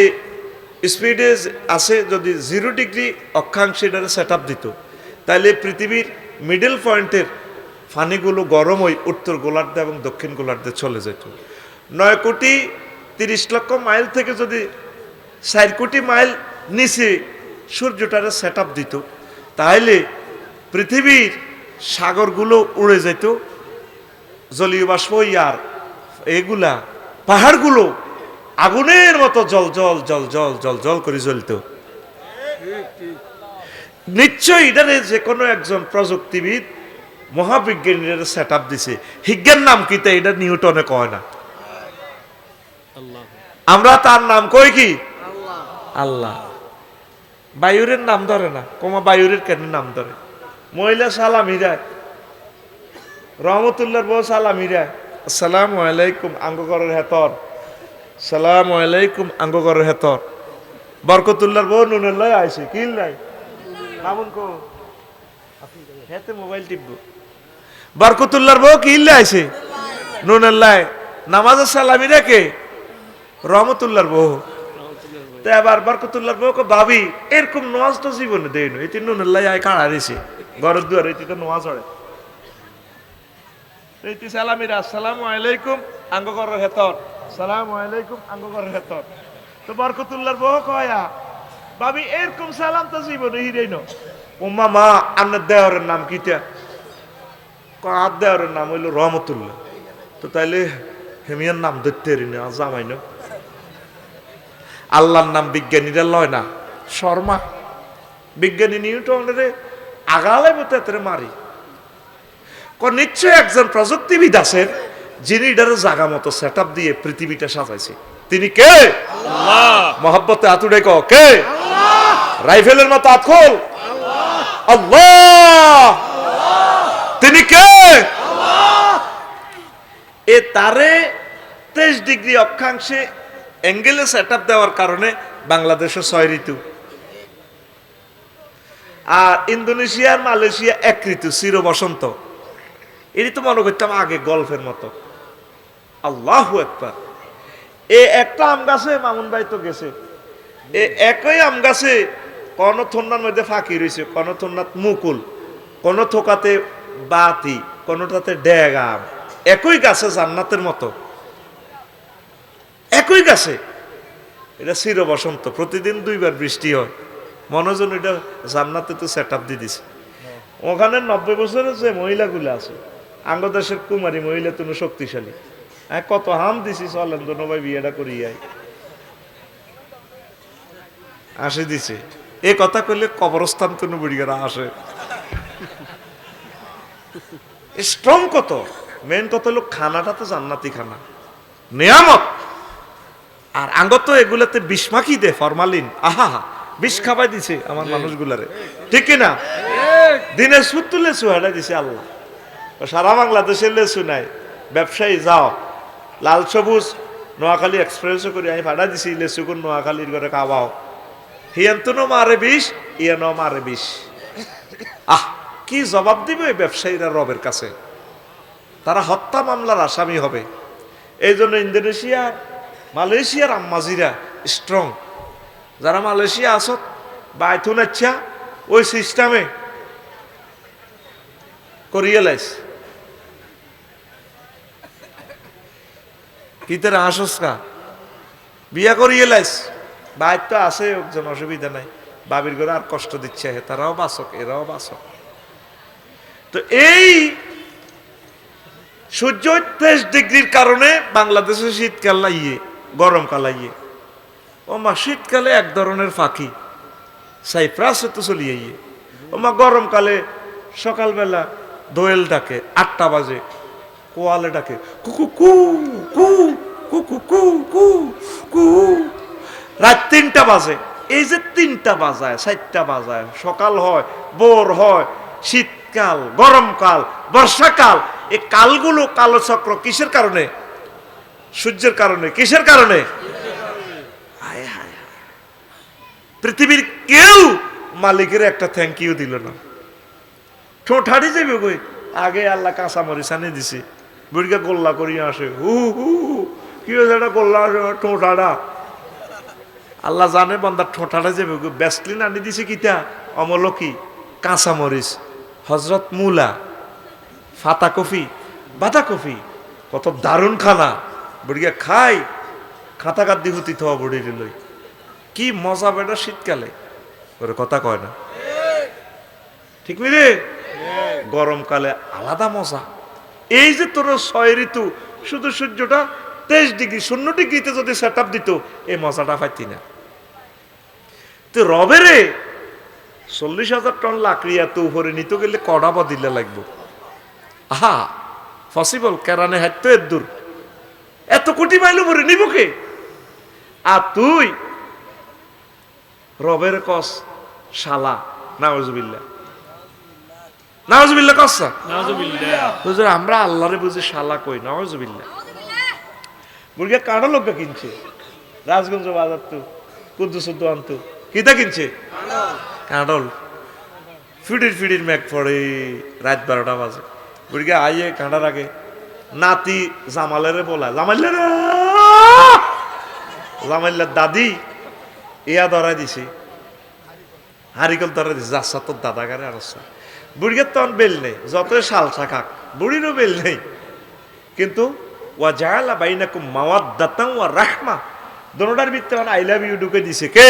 স্পিডে আছে, যদি 0 ডিগ্রি অক্ষাংশে এটারে সেট আপ দিত, তাহলে পৃথিবীর মিডল পয়েন্টের পানিগুলো গরম হয়ে উত্তর গোলার্ধে এবং দক্ষিণ গোলার্ধে চলে যেত। 9 কোটি 30 লক্ষ মাইল থেকে যদি 4 কোটি মাইল নিচে সূর্যটারে সেট আপ দিত, তাহলে পৃথিবীর সাগরগুলো উড়ে যেত, জলীয় বাষ্প আর এগুলা পাহাড়গুলো আগুনের মতো জল জল জল জল জল জল করে জ্বলত। নিশ্চয়ই এটারে যে কোনো একজন প্রযুক্তিবিদ মহাবিজ্ঞানীর সেট আপ দিছে। হিজ্ঞান নাম কি তা এটা নিউটনে কয় না, আমরা তার নাম কই কি আল্লাহ। বায়ুরের নাম ধরে না, কোমা বায়ুরের কেন নাম ধরে? মহিলা সালামিরা, রহমতুল্লাহর বউ সালামিরা, আসসালামু আলাইকুম আঙ্গকরের হেতর, সালামু আলাইকুম আঙ্গকরের হেতর। বরকতুল্লাহর বউ নুনের লাই আইছে, কিল নাই মামুন কো হেতে মোবাইল টিপবো। বরকতুল্লাহর বউ কিল আইছে নুনের লাই, নামাজের সালামি রেখে রহমতুল্লাহর বউ। তো এবার বরকতুল্লাহর বউ ভাবি এরকম নোয়াজ তো জীবনে দেয় না, এটি নুনের লাই আয় কাড়া দিছে ঘরের দুয়ারে, এটি তো নোয়াজ হয়। এইটি সালামিরা আসসালামু আলাইকুম আঙ্গকরের হেতর, সালামু আলাইকুম আঙ্গকরের হেতর। তো বরকতুল্লাহর বউ কয়া ভাবি এরকম সালাম তো জীবনে হিরেই ন। উম্মা মা আপনার দেওয়ারের নাম কিটা? আর দেওয়ারের নাম হইল রহমতুল্লাহ। তো তাইলে হেমিয়ার নাম ধরতে না জামাই না, আল্লাহর নাম বিজ্ঞানীরা লয় না, শর্মা। বিজ্ঞানী নিউটনের আগালে মতো মারি। নিশ্চয় একজন প্রযুক্তিবিদ আছেন যিনি এটার জায়গা মতো সেট আপ দিয়ে পৃথিবীটা সাজাইছে। তিনি কে? মহব্বতে আতুড়ে কে? রাইফেলের মতো আতখোল আল্লাহ। তিনি কে? এ তারে 23 ডিগ্রি অক্ষাংশে অ্যাঙ্গেলে সেট আপ দেওয়ার কারণে বাংলাদেশে 6 ঋতু, আর ইন্দোনেশিয়ার মালয়েশিয়া 1 ঋতু চির বসন্ত। এটি তো মনে করতাম আগে গল্পের মতো। আল্লাহু আকবার। এ একটা আম গাছে মামুন ভাই তো গেছে, এ একই আম গাছে কোন থন্নার মধ্যে ফাঁকি রয়েছে, কোন থন্নাত মুকুল, কোন থোকাতে বাতি, কোনটাতে ড্যাগ আম। একই গাছে জান্নাতের মতো, একই গাছে। এটা চির বসন্ত, প্রতিদিন 2 বার বৃষ্টি হয়। মনোজন এটা জান্নাতে তো সেট আপ দিয়ে দিছে। ওখানে 90 বছরের যে মহিলাগুলো আছে, আঙ্গদেশের কুমারী মহিলা তুমি শক্তিশালী, কত হাম দিছি চলেন তো ভাই বিয়েটা করিয়াই আসে দিছে। এ কথা কইলে কবরস্থান তো বুড়িগারা আসে। স্ট্রং কত, মেন কত হলো খানাটা তো জান্নাতি খানা, নিয়ামত। আর আঙ্গত এগুলাতে বিষ মাখি দে, ফরমালিন, আহা বিষ খাবাই দিছে আমার মানুষগুলারে, ঠিক কিনা? দিনাজপুর লেচু হাঁটা দিছে আল্লাহ, সারা বাংলাদেশের লেচু নাই। ব্যবসায়ী যাও, লাল সবুজ নোয়াখালী এক্সপ্রেসও করে আমি ভাড়া দিছি লেচু কোন নোয়াখালীর ঘরে খাওয়াও, হিয়ান্তনো মারে বিষ, ইয়ানো মারে বিষ। আহ, কি জবাব দিবে ওই ব্যবসায়ীরা রবের কাছে? তারা হত্যা মামলার আসামি হবে। এই জন্য ইন্দোনেশিয়া, মালয়েশিয়ার আম্মাজিরা স্ট্রং। যারা মালয়েশিয়া আসত বা আইথুন আচ্ছা ওই সিস্টেমে করিয়ে লাইস। কি তারা আসসকা বিয়া করিয়ে লাইস, বাইর তো আছে একজন, অসুবিধা নাই। বাবির ঘরে আর কষ্ট দিচ্ছে, তারাও বাসক, এরাও বাসক। তো এই সূর্য 23 ডিগ্রির কারণে বাংলাদেশে শীতকাল লাইয়ে, গরমকাল লাইয়ে। ও মা, শীতকালে এক ধরনের ফাঁকি সাইপ্রাসে তো চলিয়ে। ও মা, গরমকালে সকালবেলা দোয়েল ডাকে 8টা বাজে, কোয়ালে ডাকে কুকু কু কু কুকু কু কু কু, রাত 3টা বাজে। এই যে 3টা বাজায়, 4টা বাজায়, সকাল হয়, ভোর হয়, শীতকাল, গরমকাল, বর্ষাকাল, এই কালগুলো কালো চক্র কিসের কারণে? সূর্যের কারণে। কিসের কারণে? হায় হায়, পৃথিবীর কেউ মালিকের একটা থ্যাংক ইউ দিল না। ঠোঁট হারিয়ে যাবে কই, আগে আল্লাহ কাঁচা মরিচ আনি দিছে, বুড়িকে গোল্লা করিয়ে আসে, হু হু কি হয়েছে, এটা গোল্লা ঠোঁট হারা। আল্লাহ জানে বান্দার ঠোঁট হারা যাবে। ব্যাসলিন আনি দিছে কিতা, অমলকি, কাঁচা মরিচ, হজরত মুলা, ফাতা কফি, বাঁধা কফি, কত দারুণ খানা। বুড়িকে খাই, খাতা কাদ্দি হুতি থাওয়া বুড়ির লই, কি মজা বেটা শীতকালে, ওরে কথা কয় না, ঠিক রে? গরমকালে আলাদা মজা। এই যে তোর 6 ঋতু, শুধু সূর্যটা 23 ডিগ্রি, 0 ডিগ্রিতে যদি সেট আপ দিত, এই মজাটা পাইতি না। তো রবেরে 40,000 টন লাকড়ি এত উপরে নিতে গেলে কড়া বা দিলে লাগবো। আহা, পসিবল? কেরানে হাঁটতো এর দূর, এত কোটি মাইল উপরে নিব কে? আর তুই রবের কস শালা, নাউজুবিল্লাহ, নাউজুবিল্লাহ কসা। হুজুর, আমরা আল্লাহরে বুঝি শালা কই, নাউজুবিল্লাহ। মুরগি কাঁড়া লোক কিনছে রাজগঞ্জ বাজার, তো কুদ্দুস আনতো, কিতা কিনছে? কাঁডল। ফিডির ফিডির ম্যাক পড়ে, রাত 12টা বাজে। বুড়িকে আইয়ে কাঁটার আগে নাতি জামালেরে বলা, জামাইলারে, জামাইলার দাদি ইয়া ধরাই দিছে, হারিকল ধরাই দিছে, যাচ্ছা তোর দাদাগারে আর। বুড়িকে তখন বেল নেই, যতই শালসা খাক, বুড়িরও বেল নেই। কিন্তু ওয়া জাআলা বাইনাকুম মাওয়াদ্দাতান ওয়া রাহমা, দোনোটার ভিতরে আই লাভ ইউ ঢুকে দিছে কে?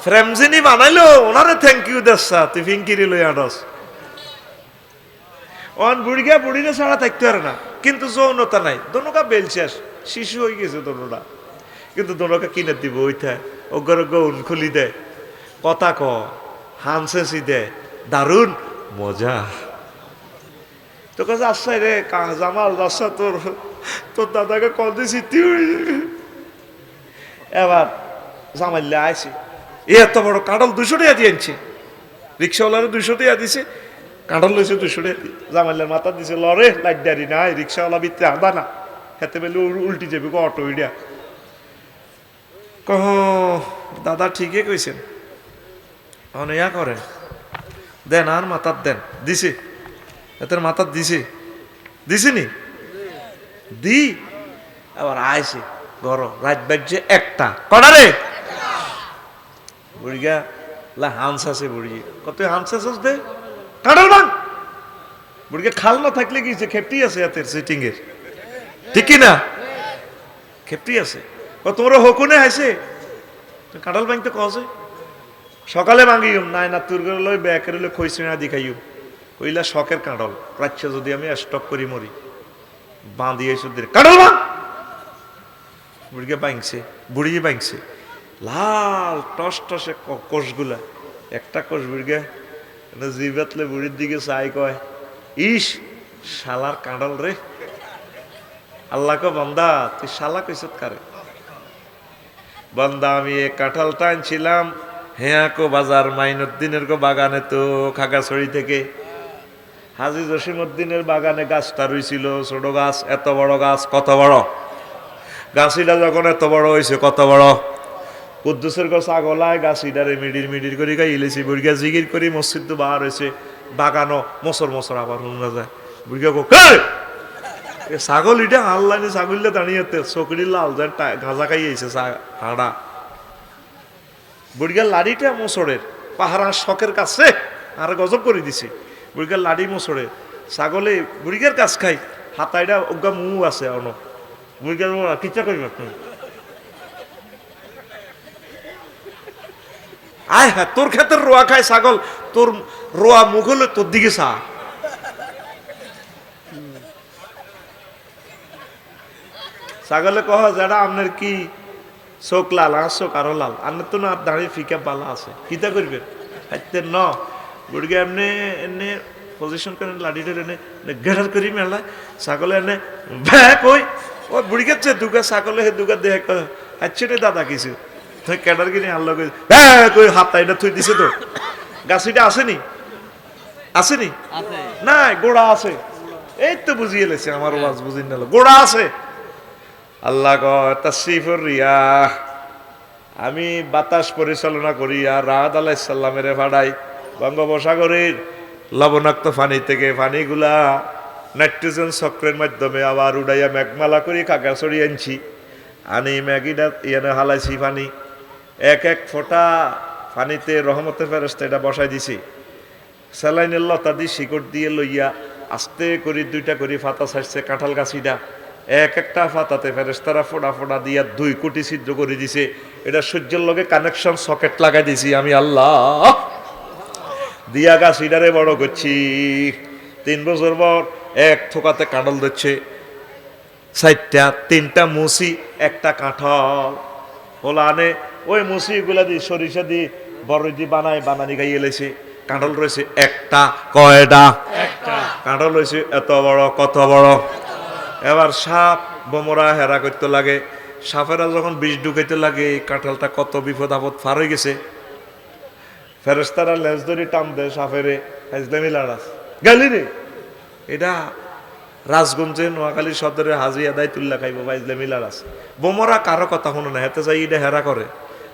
ফ্রেমজিনি বানাইলো, ওনারে থ্যাংক ইউ দেচ্ছা, তুই ফিঙ্কিরি লই আনস। অন বুড়িকে বুড়িরে ছাড়া থাকতে পারে না, কিন্তু যৌনতা নাই, দোনোকা বেল শেষ, শিশু হয়ে গেছে দোনোটা। কিন্তু দোনোকা কিনে দিব ওইটাই, ওগর গৌন খুলি দেয়, কথা ক, হানসেসি দেয়, দারুণ মজা। তো কাছে আসছাই রে জামাল, যাচ্ছা তোর তোর দাদাকে কল দিয়েছি তুই। এবার জামাইলে আইছি, এত বড় কাঁঠাল 200 টাকা দিয়ে আনছে, রিক্সাওয়ালারে 200 টাকা দিছে, কাঁঠাল লইছে 200 টাকা। জামাইলের মাথা দিছে, লরে লাইট দাঁড়ি নাই, রিক্সাওয়ালা ভিতরে আনবা না, খেতে পেলে উল্টি যাবে গো অটো ইডিয়া। কহ দাদা ঠিকই কইছেন, অনেয়া করেন, দেন আর মাথার দেন, দিছে এতের মাথার দিছে, দিছিনি দি। আবার আইছে গরম, রাত বাজছে 1টা, কটা রে? বুড়িগা লা হাঁস আছে, বুড়ি কত হাঁস আছে দে, কাঁঠাল ভাঙ। বুড়িকে খাল না থাকলে গিয়েছে, খেপটি আছে এতের সিটিং এর, ঠিক না? খেপটি আছে। ও তোমরা হকুনে হাইছে, কাঁঠাল ভাঙতে কছে সকালে ভাঙিও নাই না, তোর করে লই ব্যাকের লই খইছে না দেখাইও, কইলা শখের কাঁঠাল, প্রাচ্য যদি আমি স্টক করি মরি, বাঁধিয়ে সুদের কাঁঠাল ভাঙ। বুড়িকে ভাঙছে, বুড়ি ভাঙছে, লাল টস টসে কোষগুলা, একটা কোষ বুড়িকে জিবাতলে বুড়ির দিকে চাই কয়, ইস শালার কাঁঠাল রে। আল্লাহ কো বান্দা তুই শালা কইছত কারে? বান্দা আমি এই কাঁঠালটা আনছিলাম হ্যাঁ কো বাজার মাইনুদ্দিনের কো বাগানে তো খাগাছড়ি থেকে হাজী জসিমউদ্দিনের বাগানে গাছটা রইছিল, ছোট গাছ, এত বড় গাছ, কত বড় গাছিটা যখন এত বড় হয়েছে, কত বড় কুদ্দুসের গো ছাগলায় গাছিটারে মিডির মিডির করে গাই ইলেছি, বুড়িয়া জিগির করে মসজিদ তো বার হয়েছে, বাগানো মোসর মোসর আবার হুমরা যায়, বুড়িয়া গো ছাগল এটা আল্লাহ ছাগলটা দাঁড়িয়ে চকরি লাল যায় গাঁজা খাইয়েছে হাড়া, বুড়িয়ার লাড়িটা মোসরের পাহারা শখের কাছে আর গজব করে দিছে, বুড়িয়ার লাড়ি মোসরের ছাগলে বুড়িয়ার কাছ খাই, হাতাইটা অজ্ঞা মুখ আছে অন, বুড়িয়ার কিচ্ছা করবে আপনি আয় হ্যাঁ তোর ক্ষেতের রোয়া খায় ছাগল, তোর রোয়া মুখ হলে তোর দিকে চা, ছাগলে কহ যারা আপনার কি চোখ লাল আর চোখ আরো লাল, আপনার তো না দাঁড়িয়ে ফিকা পালা আছে, কিতা করবেন হাইতে ন বুড়িকে এমনি এনে পজিশন করে লাঠিটা এনে গেড়ার করি মেলায় ছাগলে এনে ভ্যাক ওই ও বুড়িকে যে দুগা ছাগলে হে দুগা দেহে হাচ্ছে রে দাদা কিছু তুই ক্যাডার কিনে আল্লাহ কই ভ্যাক ওই হাতটা এটা থুই দিছে তো, গাছিটা আসেনি আসেনি না গোড়া আছে, এই তো বুঝিয়ে লেছে আমার ওয়াজ বুঝিয়ে নিল, গোড়া আছে। আল্লাহ কয় তাসরিফুর রিয়াহ, আমি বাতাস পরিচালনা করি আর রাহাত আলাইহিস সালামের ভাড়াই বঙ্গোপসাগরের লবণাক্ত পানি থেকে পানিগুলা নাইট্রোজেন চক্রের মাধ্যমে আবার উড়াইয়া মেঘমালা করি খাগড়াছড়ি আনছি, আনি ম্যাগিটা ইয়ানে হালাইছি পানি, এক এক ফোঁটা পানিতে রহমতের ফেরেশতা এটা বসাই দিছি, স্যালাইনের লতা দিয়ে শিকড় দিয়ে লইয়া আস্তে করে দুইটা করে ফাতা ছাড়ছে কাঁঠাল গাছিটা, এক একটা ফাতাতে ফেরেশতারা ফোড়া ফোড়া দিয়া 2 কোটি ছিদ্র করে দিছে, এটা সূর্যের লগে কানেকশন সকেট লাগাই দিছি আমি আল্লাহ, দিয়া গাছিটারে বড় করছি, 3 বছর পর এক থোকাতে কাঁঠাল দিচ্ছে 4টা, 3টা মুসি, একটা কাঁঠাল হলো আনে, ওই মুসি গুলা দিয়ে সরিষা দিয়ে বড় দিয়ে বানানি গাইয়ে লেছে, কাঁঠাল রয়েছে একটা, কয়টা কাঁঠাল রয়েছে এত বড়, কত বড়, এবার সাপ বোমরা হেরা করতে লাগে, সাপেরা যখন বিষ ঢুকাইতে লাগে কাঁঠালটা কত বিপদ আপদ পার হয়ে গেছে, ফেরেশতারা লেজ ধরে টান দেয় সাপেরে, হাজলামি লাড়াস গেলি রে, এটা রাজগঞ্জে নোয়াখালী সদরে হাজি আদায় তুল্লা খাইব বাইজলামি লাড়াস, বোমরা কারো কথা শুনে না, হেতে যাই এটা হেরা করে,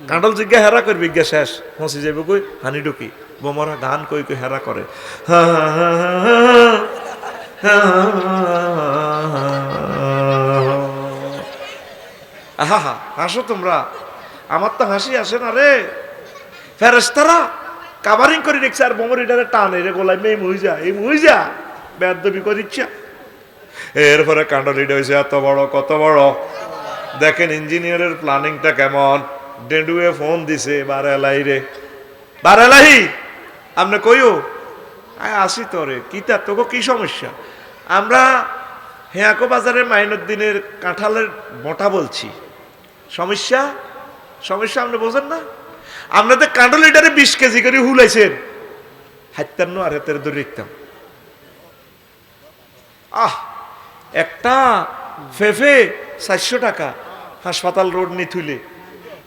কাঁঠাল জিজ্ঞা হেরা করবি গিয়া শেষ হসি যাইব কই হানি ঢুকি, বোমরা গান কই কই হেরা করে, আহা হাসো তোমরা, আমার তো হাসি আসে না রে, ফেরেশতারা কাভারিং করে রেখছে আর বোমরিটারে টানে রে গোলাই মেয়ে মুইজা বেদবি করিচ্ছা, এরপরে কাণ্ডলিটা হয়েছে এত বড়, কত বড়, দেখেন ইঞ্জিনিয়ারের প্ল্যানিংটা কেমন, ডেডুয়ে ফোন দিছে বারেলাই রে, বারেলাই আপনি কইও আসি তোরে কিতা তোকে কি সমস্যা, আমরা হেয়াকো বাজারের মাইনুদ্দিনের কাঁঠালের মোটা বলছি, সমস্যা সমস্যা আপনি বোঝেন না, আপনাদের কাঁঠাল লিটারে 20 কেজি করে হুলাইছেন, হাত্তান্ন আর হাতের ধরে রেখতাম, একটা ফেফে 400 টাকা হাসপাতাল রোড নি থুলে,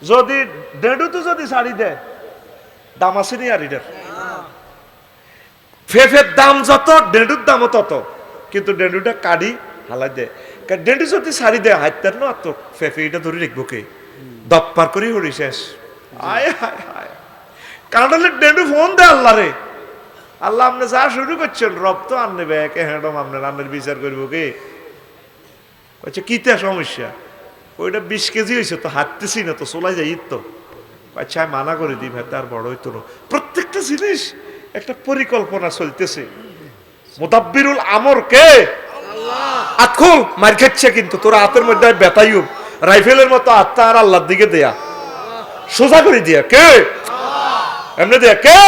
যদি ডেডু তো যদি শাড়ি দেয় দাম আছে নি আর এটার, ফেফের দাম যত ডেডুর দামও তত, কিন্তু ডেডুটা কাড়ি হালাই দেয়, ডেডু যদি শাড়ি দেয় হাত্তান্ন আর তো ফেফে এটা ধরে রাখবো কে, দপ্পার করি হরি শেষ, আয় হায় হায় কাঁঠালের ডেডু ফোন দেয় আল্লাহ রে, আল্লাহ আপনি যা শুরু করছেন রব তো আনবে একে হ্যাডম আপনার বিচার করবো কে, আচ্ছা কিতা সমস্যা, ওইটা 20 কেজি হয়েছে তো হাঁটতেছি না তো চলাই যাই তো, আচ্ছা আমি মানা করে দিই ভাই তার বড় হইতো না, প্রত্যেকটা জিনিস একটা পরিকল্পনা চলতেছে, মুদাব্বিরুল আমর কে আতখুল মার খাচ্ছে, কিন্তু তোর হাতের মধ্যে বেতাইও রাইফেলের মতো আত্মা আর আল্লাহর দিকে দেয়া সোজা করে দিয়া কে, এমনি দেয়া কে,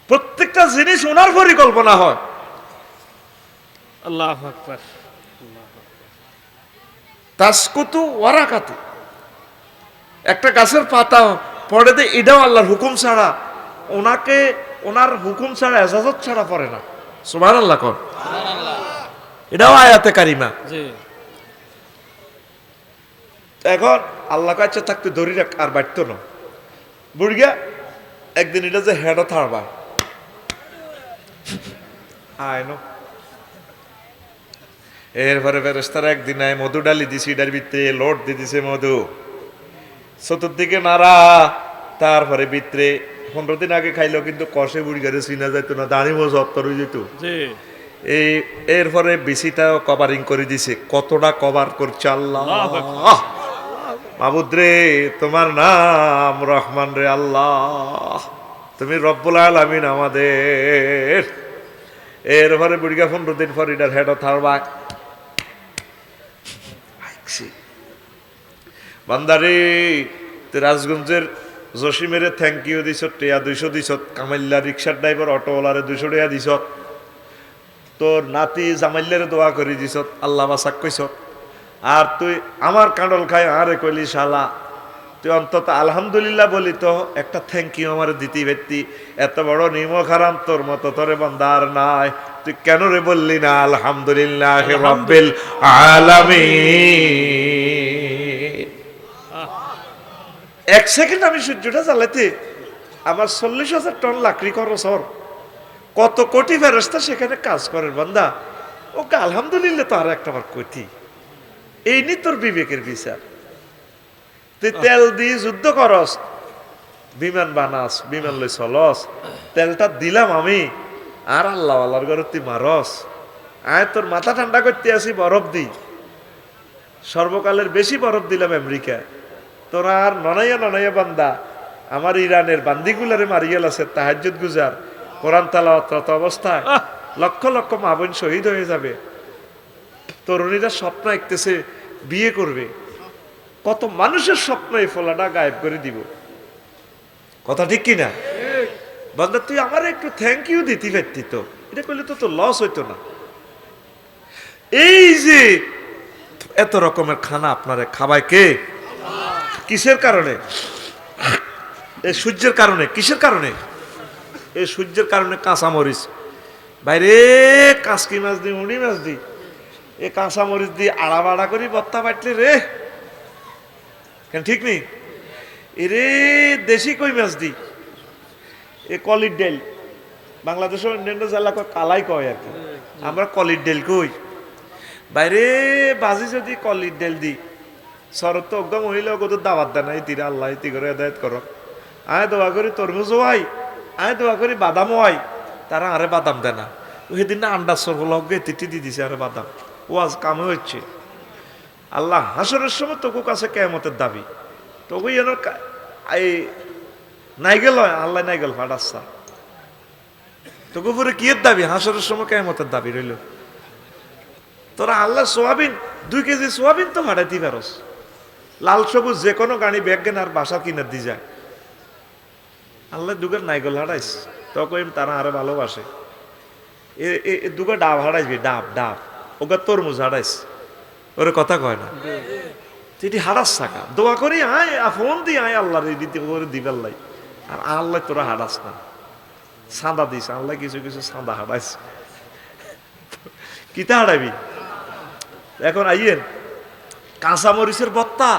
প্রত্যেকটা জিনিস ওনার পরিকল্পনা হয়, আল্লাহু আকবার, তাসকুতু ওয়ারাকাতু, একটা গাছের পাতা পড়ে দে এটাও আল্লাহর হুকুম ছাড়া, ওনাকে ওনার হুকুম ছাড়া এজাজত ছাড়া পড়ে না, সুবহানাল্লাহ কোন, এটাও আয়াতে কারিমা। এখন আল্লাহ কাছে থাকতে ধরি রাখ আর বাড়তো না বুড়িয়া একদিন এটা যে হেডও থাড়বা আয় নো এরপরে ফেরেশতারা একদিন আয় মধু ডালি দিছি এটার ভিতরে লোড দিয়ে দিছে মধু চতুর্দিকে নাড়া তারপরে ভিতরে 15 দিন আগে খাইলো কিন্তু কষে বুড়ি গাড়ি চিনা যাইতো না দাঁড়ি মজা অত্তর হয়ে যেত জি এই এরপরে বিসিটাও কভারিং করে দিছে কতটা কভার করছে আল্লাহ মাবুদ রে তোমার নাম রহমান রে আল্লাহ তুমি রব্বুল আলামিন আমাদের এরপরে বুড়িগা 15 দিন পর এটার হেড থারবা বান্দারে তুই রাজগঞ্জের জসিমেরে থ্যাংক ইউ দিছ টিয়া 200 দিছ কামাইল্লা রিক্সার ড্রাইভার অটোওয়ালারে 200 টাকা দিছ তোর নাতি জামাইল্লারে দোয়া করে দিছ আল্লাহ বাসাক কইছ আর তুই আমার কাঁডল খাই আরে কইলি শালা তুই অন্তত আলহামদুলিল্লাহ বলি তো একটা থ্যাংক ইউ আমার দিতি ব্যক্তি এত বড় নিমক হারাম তোর মতো তোরে বান্দার নাই তুই কেন রে বললি না আলহামদুলিল্লাহ রাব্বিল আলামিন এক সেকেন্ড আমি সূর্যটা জ্বালাতে আমার 40,000 টন লাকড়ি খরচ হর কত কোটি ফেরেশতা সেখানে কাজ করে বান্দা ওকে আলহামদুলিল্লাহ তো আর একটা বার কইতি এই নি তোর বিবেকের বিচার তুই তেল দিয়ে যুদ্ধ করস বিমান বানাস বিমান লই চলস তেলটা দিলাম আমি আর আল্লাহ আল্লাহর ঘরে তুই মারস আয় তোর মাথা ঠান্ডা করতে আসি বরফ দি সর্বকালের বেশি বরফ দিলাম আমেরিকা তোরা আর ননাইয়া বান্দা আমার ইরানের বান্দিগুলারে মারিয়াল আছে তাহাজ্জুদ গুজার কোরআন তেলাওয়াত অবস্থায় লক্ষ লক্ষ মা বোন শহীদ হয়ে যাবে তরুণীরা স্বপ্ন দেখতেছে বিয়ে করবে কত মানুষের স্বপ্ন এই ফলাটা গায়েব করে দিব কথা ঠিক কিনা বান্দা তুই আমার একটু থ্যাংক ইউ দিতে পারতি তো এটা করলে তো লস হইতো না এই যে এত রকমের খানা আপনারে খাবায় কে কিসের কারণে এই সূর্যের কারণে কিসের কারণে এই সূর্যের কারণে কাঁচা মরিচ বাইরে কাঁচকি মাছ দি উড়ি মাছ দি এ কাঁচা মরিচ দিয়ে আড়া বাড়া করি বত্তা পাটলে রে কেন ঠিক নেই এরে দেশি কই মাছ দি এ কলির ডেল বাংলাদেশের অন্যান্য জেলা কালাই কয় আর কি আমরা কলির ডেল কই বাইরে বাজি যদি কলির ডেল দি শরৎ তো একদম মহিলা কত দাবাত দেয় না তীরা আল্লাহ তি করে আদায়ত করো আয় দোয়া করি তরমুজ হয় আয় দোয়া করি বাদাম হয় তারা আরে বাদাম দেয় না সেদিন না আন্ডার সরবল তিটি দিয়ে দিছে আরে বাদাম ও আজ কামে হচ্ছে আল্লাহ হাসরের সময় তোকে কাছে কেমতের দাবি তোকে যেন এই নাইগেল হয় আল্লাহ নাইগেল ফাটাচ্ছা তোকে পরে কিয়ের দাবি হাসরের সময় কেমতের দাবি রইল তোরা আল্লাহ সোয়াবিন 2 কেজি সোয়াবিন তো ফাটাইতে পারস লাল সবুজ যে কোনো গাড়ি ব্যাগেন আর বাসা কিনে দি যায় আল্লাহ দুগের নাইগল হারাইস তখন তারা আরো ভালোবাসে এ দুগা ডাব হারাইবি ডাব ডাব ওগা তরমুজ হারাইস ওরে কথা কয় না তুই হারাস থাকা দোয়া করি আয় ফোন দি আয় আল্লাহর দিতে করে দিবার লাই আর আল্লাহ তোরা হারাস না সাদা দিস আল্লাহ কিছু কিছু সাদা হারাইস কিতা হারাবি এখন আইয়েন কাঁচা মরিচের বত্তা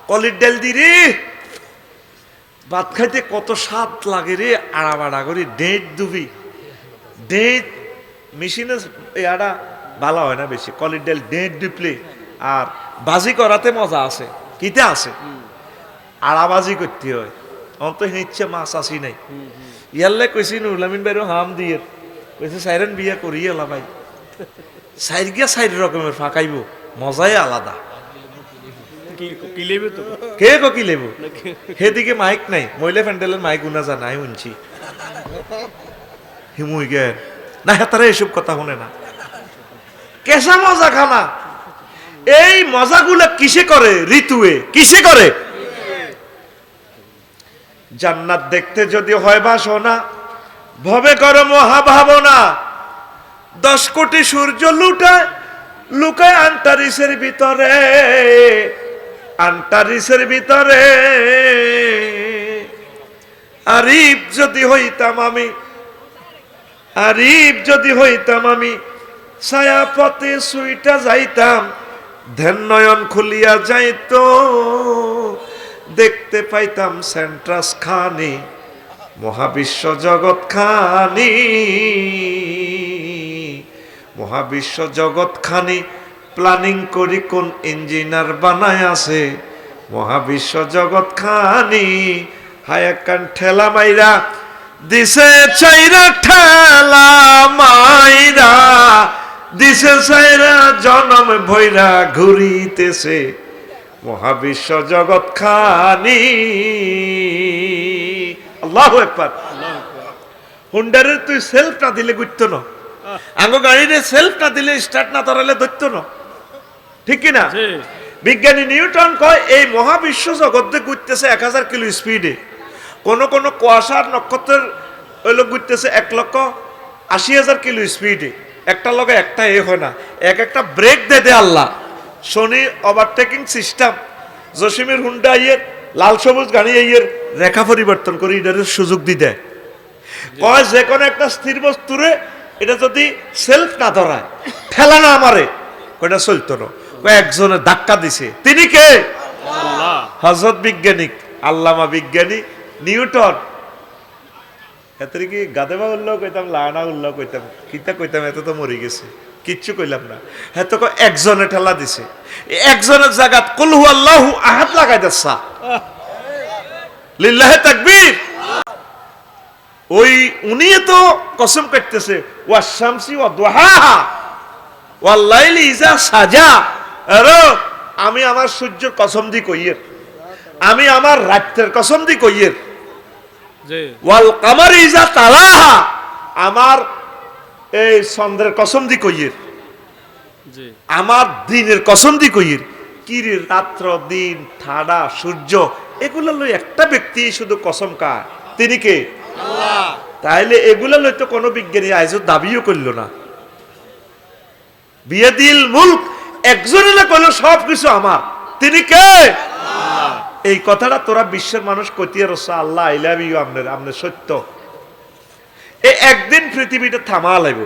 কলির ডেল দি রে ভাত খাইতে কত স্বাদ লাগে রে আড়া বাড়া করি ডেট দুবি ডেট মেশিনে আড়া ভালো হয় না বেশি কলির ডেল ডেট ডিপলে আর বাজি করাতে মজা আছে কিতে আছে আড়া বাজি করতে হয় অন্ত ইচ্ছে মাছ আসি নাই ইয়াল্লে কইছি নুরুলামিন বাইরে হাম দিয়ে কইছে সাইরেন বিয়া করি এলা ভাই সাইর গিয়া সাইর রকমের ফাঁকাইব মজাই আলাদা কে কি লেব সেদিকে মাইক নাই মহিলা প্যান্ডেলের মাইক উনা জানাই শুনছি হিমুই গে না হেতারা এসব কথা শুনে না কেসা মজা খানা এই মজাগুলো কিসে করে ঋতুয়ে কিসে করে জান্নাত দেখতে যদি হয় বাসনা ভবে করো মহাভাবনা 10 কোটি সূর্য লুকায় আন্টারিসের ভিতরে আন্টারিসের ভিতরে আরিফ যদি হইতাম আমি ছায়া পথে সুইটা যাইতাম ধ্যান নয়ন খুলিয়া যাইতো, দেখতে পাইতাম সেন্ট্রাস খানি, মহাবিশ্ব জগৎ খানি, মহাবিশ্ব জগৎ খানি প্ল্যানিং করি কোন ইঞ্জিনিয়ার বানায় আছে, মহাবিশ্ব জগৎ খানি হায়াকান ঠেলা মাইরা দিছে চাইরা, ঠেলা মাইরা দিছে চাইরা, জনম ভৈরা ঘুরিতেছে মহাবিশ্ব জগৎ খানি। আল্লাহু আকবার। হুন্ডারের তুই সেলফ না দিলে গুজতো না, আঙ্গো গাড়িতে সেলফ না দিলে স্টার্ট না ধরালে ধরতো না, ঠিক কিনা? বিজ্ঞানী নিউটন কয় এই মহাবিশ্ব জগতে ঘুরতেছে 1000 কিলো স্পিডে, কোন কোন কুয়াশার নক্ষত্রের হইলো ঘুরতেছে 1,80,000 কিলো স্পিডে, একটা লগে একটা এ হয় না, এক একটা ব্রেক দে আল্লাহ। শনি ওভারটেকিং সিস্টেম, জসিমের হুন্ডা ইয়ের লাল সবুজ গাড়ি ইয়ের রেখা পরিবর্তন করে এটার সুযোগ দি দেয়। কয় যে কোনো একটা স্থির বস্তুরে এটা যদি সেলফ না ধরায়, ঠেলা না মারে, ওটা চলতো না। একজনে ধাক্কা দিছে, তিনি কে? হযরত বিজ্ঞানিক আল্লামা বিজ্ঞানী নিউটন। এত কি গাদেবা উল্লাহ কইতাম, লানা উল্লাহ কইতাম, কিতা কইতাম, এত তো মরে গেছে, কিচ্ছু কইলাম না। হ্যাঁ তো একজনে ঠেলা দিছে, একজনের জায়গাত কুল হু আল্লাহু আহাদ লাগাই দিছা, লিল্লাহি তাকবীর। ওই উনি তো কসম কাটতেছে, ওয়াস শামসি ওয়া দুহাহা ওয়াল লাইলি ইজা সাজা। আরে আমি আমার সূর্যের কসম দি কইয়ের, আমি আমার রাতের কসম দি কইয়ের, ওয়াল কামারি ইজা তালাহা আমার এই চন্দ্রের কসম দি কইয়ের, আমার দিনের কসম দি কইয়ের। কি রে রাত্র দিন ঠাডা সূর্য এগুলো লই একটা ব্যক্তি শুধু কসম কার, তিনি কে? আল্লাহ। তাইলে এগুলা লই তো কোনো বিজ্ঞানী আইজও দাবিও করল না। বিয়াদিল মুলক, একজনে না কইলো সব কিছু আমার, তিনি কে? আল্লাহ। এই কথাটা তোরা বিশ্বের মানুষ কইতে রস, আল্লাহ আই লাভ ইউ, আমনের সত্য। এই একদিন পৃথিবীটা থামা লাইব,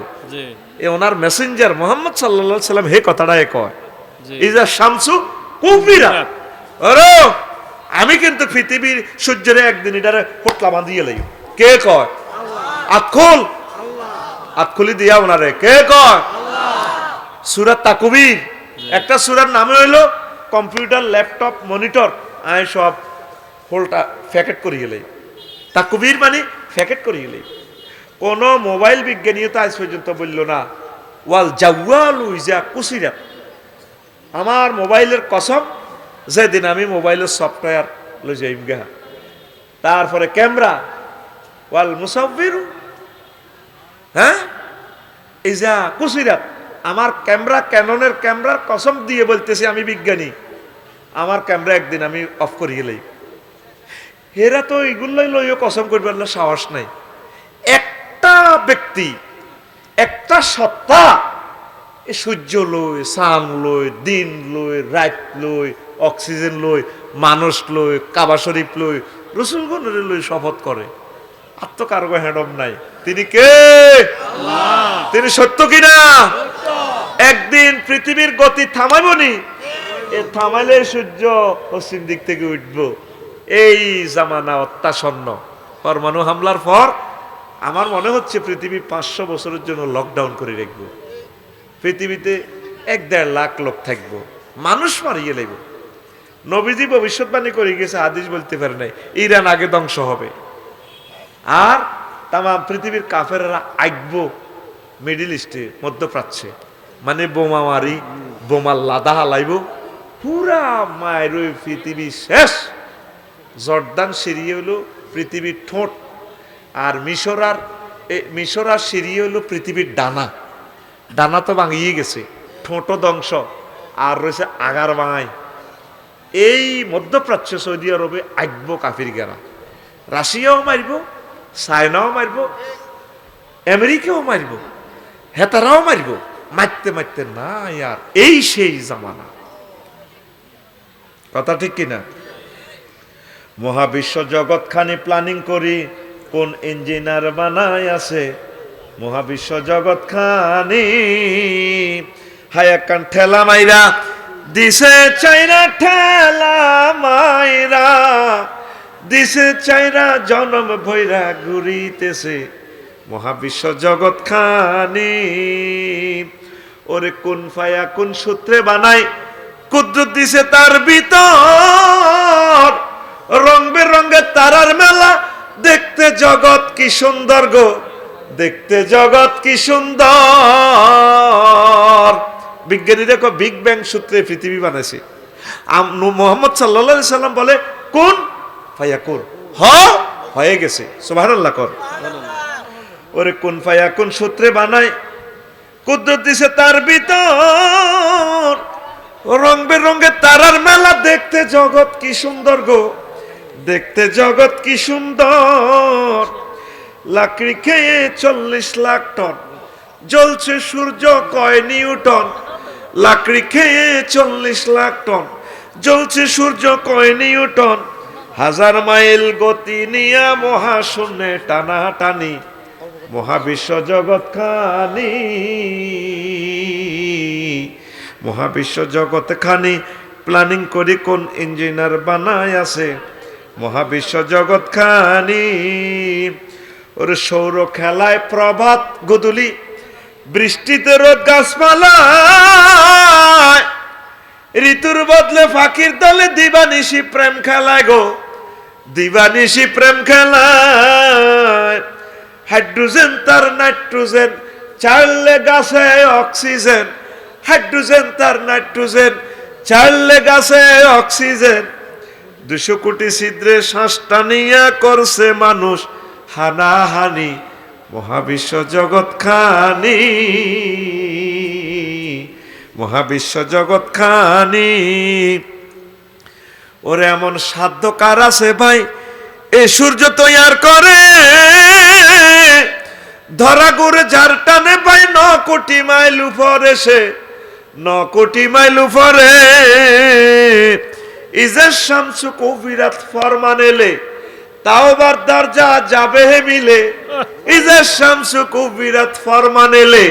এ ওনার মেসেঞ্জার মুহাম্মদ সাল্লাল্লাহু আলাইহি সাল্লাম হে কথাটা কয়, ইজা শামসু কুফিরা। আরে আমি কিন্তু পৃথিবীর সূর্যের একদিন এটারে হোটলা বাঁধিয়ে লাইব, কে কয়? আতখুল, আতখুলি দিয়া ওনারে কে কয়? সূরা তাকবীর, একটা সূরার নাম হইলো কম্পিউটার, ল্যাপটপ, মনিটর, আই সব হোলটা প্যাকেট করিয়ে লাই। তাকবীর মানে প্যাকেট করিয়ে লাই। কোন মোবাইল বিজ্ঞানীও তো আজ পর্যন্ত বলল না ওয়াল জাওয়ালু ইজা কুসিরাত, আমার মোবাইলের কসম যেদিন আমি মোবাইলের সফটওয়্যার লই যাইম গা। তারপরে ক্যামেরা ওয়াল মুসাব্বিরু, হ্যাঁ ইজা কুসিরাত, আমার ক্যামেরা, ক্যাননের ক্যামেরার কসম দিয়ে বলতেছি আমি বিজ্ঞানী, আমার ক্যামেরা একদিন আমি অফ করিয়ে লই। হেরা তো এগুলোই লইও কসম করবার সাহস নাই। একটা ব্যক্তি, একটা সত্তা, সূর্য লই, চাঁদ লই, দিন লই, রাত লই, অক্সিজেন লই, মানুষ লই, কাবা শরীফ লই, রসুলগণের লই শপথ করে, আর তো কারো হ্যাডম নাই। তিনি কে? আল্লাহ। তিনি সত্য কিনা? একদিন পৃথিবীর গতি থামাইবনি, এ থামাইলে সূর্য পশ্চিম দিক থেকে উঠবো। এই জামানা অত্যাসন্ন। পরমাণু হামলার পর আমার মনে হচ্ছে পৃথিবী 500 বছরের জন্য লকডাউন করে রাখবো। পৃথিবীতে 1-1.5 লাখ লোক থাকবো, মানুষ মারিয়ে লাগবে। নবীজি ভবিষ্যৎবাণী করে গেছে, হাদিস বলতে পারে নাই, ইরান আগে ধ্বংস হবে, আর তাম পৃথিবীর কাফেররা আইকবো মিডিল ইস্টে, মধ্যপ্রাচ্যে, মানে বোমা মারি, বোমার লাদা হালাইব, পুরা মায়ের ওই পৃথিবী শেষ। জর্দান সিরিয়া হলো পৃথিবীর ঠোঁট, আর মিশর আর সিরিয়া হলো পৃথিবীর ডানা। ডানা তো ভাঙিয়ে গেছে, ঠোঁটও ধ্বংস, আর রয়েছে আগার ভাঙাই। এই মধ্যপ্রাচ্য সৌদি আরবে আইকবো কাফির গেরা, রাশিয়াও মারব, চায়নাও মারব, আমেরিকাও মারব, হেতারাও মারব, মারতে মারতে না আর এই সেই জামানা। কথা ঠিক কিনা? মহাবিশ্ব জগৎ খানি প্ল্যানিং করি কোন ইঞ্জিনিয়ার বানায় আছে, মহাবিশ্ব জগৎ খানি হায়াকান ঠেলা মাইরা দিছে চাইরা ঠেলা মাইরা, দিছে চাইরা জনম ভৈরা ঘুরিতেছে মহাবিশ্ব জগৎ খানি। ওরে কোন ফায়া কোন সূত্রে বানাই, কুদরত দিছে তার ভিতর, রং বেরঙের তারার মেলা, দেখতে জগৎ কি সুন্দর গো, দেখতে জগৎ কি সুন্দর। বিজ্ঞানীরা বিগ ব্যাং সূত্রে পৃথিবী বানাইছে। মোহাম্মদ সাল্লাল্লাহু আলাইহি সাল্লাম বলে কোন ফায়া কোন, হয়ে গেছে। সুবহানাল্লাহ কর। ওরে কোন ফায়া কোন সূত্রে বানায়, কুদরত দিছে তার ভিতর, রং বেরঙের তারার মেলা, দেখতে জগৎ কি সুন্দর গো, দেখতে জগৎ কি সুন্দর। লাকড়ি খেয়ে 40 লাখ টন, জ্বলছে সূর্য কয় নিউটন। লাকড়ি খেয়ে 40 লাখ টন, জ্বলছে সূর্য কয় নিউটন। 1000 মাইল গতি নিয়া মহাশূন্যে টানাটানি, মহাবিশ্ব জগৎ খানি, মহাবিশ্ব জগৎ খানি। প্ল্যানিং করি কোন ইঞ্জিনিয়ার বানায় আছে মহাবিশ্ব জগৎ খানি। ওর সৌর খেলায় প্রভাত গধূলি, বৃষ্টিতে রোদ গাছপালায়, ঋতুর বদলে ফাঁকির দলে দিবানিশি প্রেম খেলায় গো, দিবানিশি প্রেম খেলায়। হাইড্রোজেন তার নাইট্রোজেন, চাইলে গাছে অক্সিজেন। হাইড্রোজেন তার নাইট্রোজেন, চাইলে গাছে অক্সিজেন। 200 কোটি ছিদ্রে শ্বাস টানিয়া করছে মানুষ হানাহানি, মহাবিশ্ব জগৎ খানি, মহাবিশ্ব জগৎ খানি। ওরে এমন সাধ্য কার আছে ভাই, এ সূর্য তৈয়ার করে, ধরা গুড়ে যার টানে ভাই 9 কোটি মাইল উপরে সে, 9 কোটি মাইল উপরে। ইজার শামসু কবিরাত ফরমান এলে, তাওবার দরজা যাবে মিলে। ইজার শামসু কবিরাত ফরমান এলে,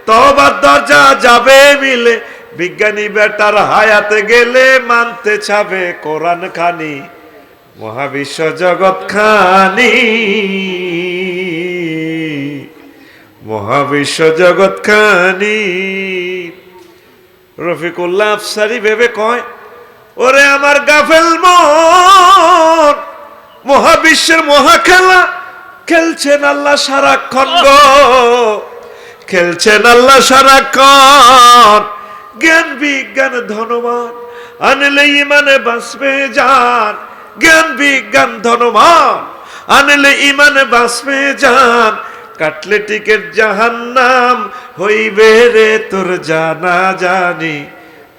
তাওবার দরজা যাবে মিলে। বিজ্ঞানী বেটার হায়াতে গেলে মানতে চাবে কোরআন খানি, মহাবিশ্ব জগৎ খানি, মহাবিশ্ব জগৎ খানি। রফিকুল্লাহ আফসারি ভেবে কয়, ওরে আমার গাফেল মন, মহাবিশ্বের মহাখেলা খেলছেন আল্লাহ সারাক্ষণ গো, খেলছেন আল্লাহ সারাক্ষণ। জ্ঞান বিজ্ঞান ধনবান, আনলে ইমানে বাঁচবে জান। জ্ঞান বিজ্ঞান ধনবান, আনলে ইমানে বাঁচবে জান। কাটলে টিকেট জাহান্নাম, হইবে রে তোর জানা জানি,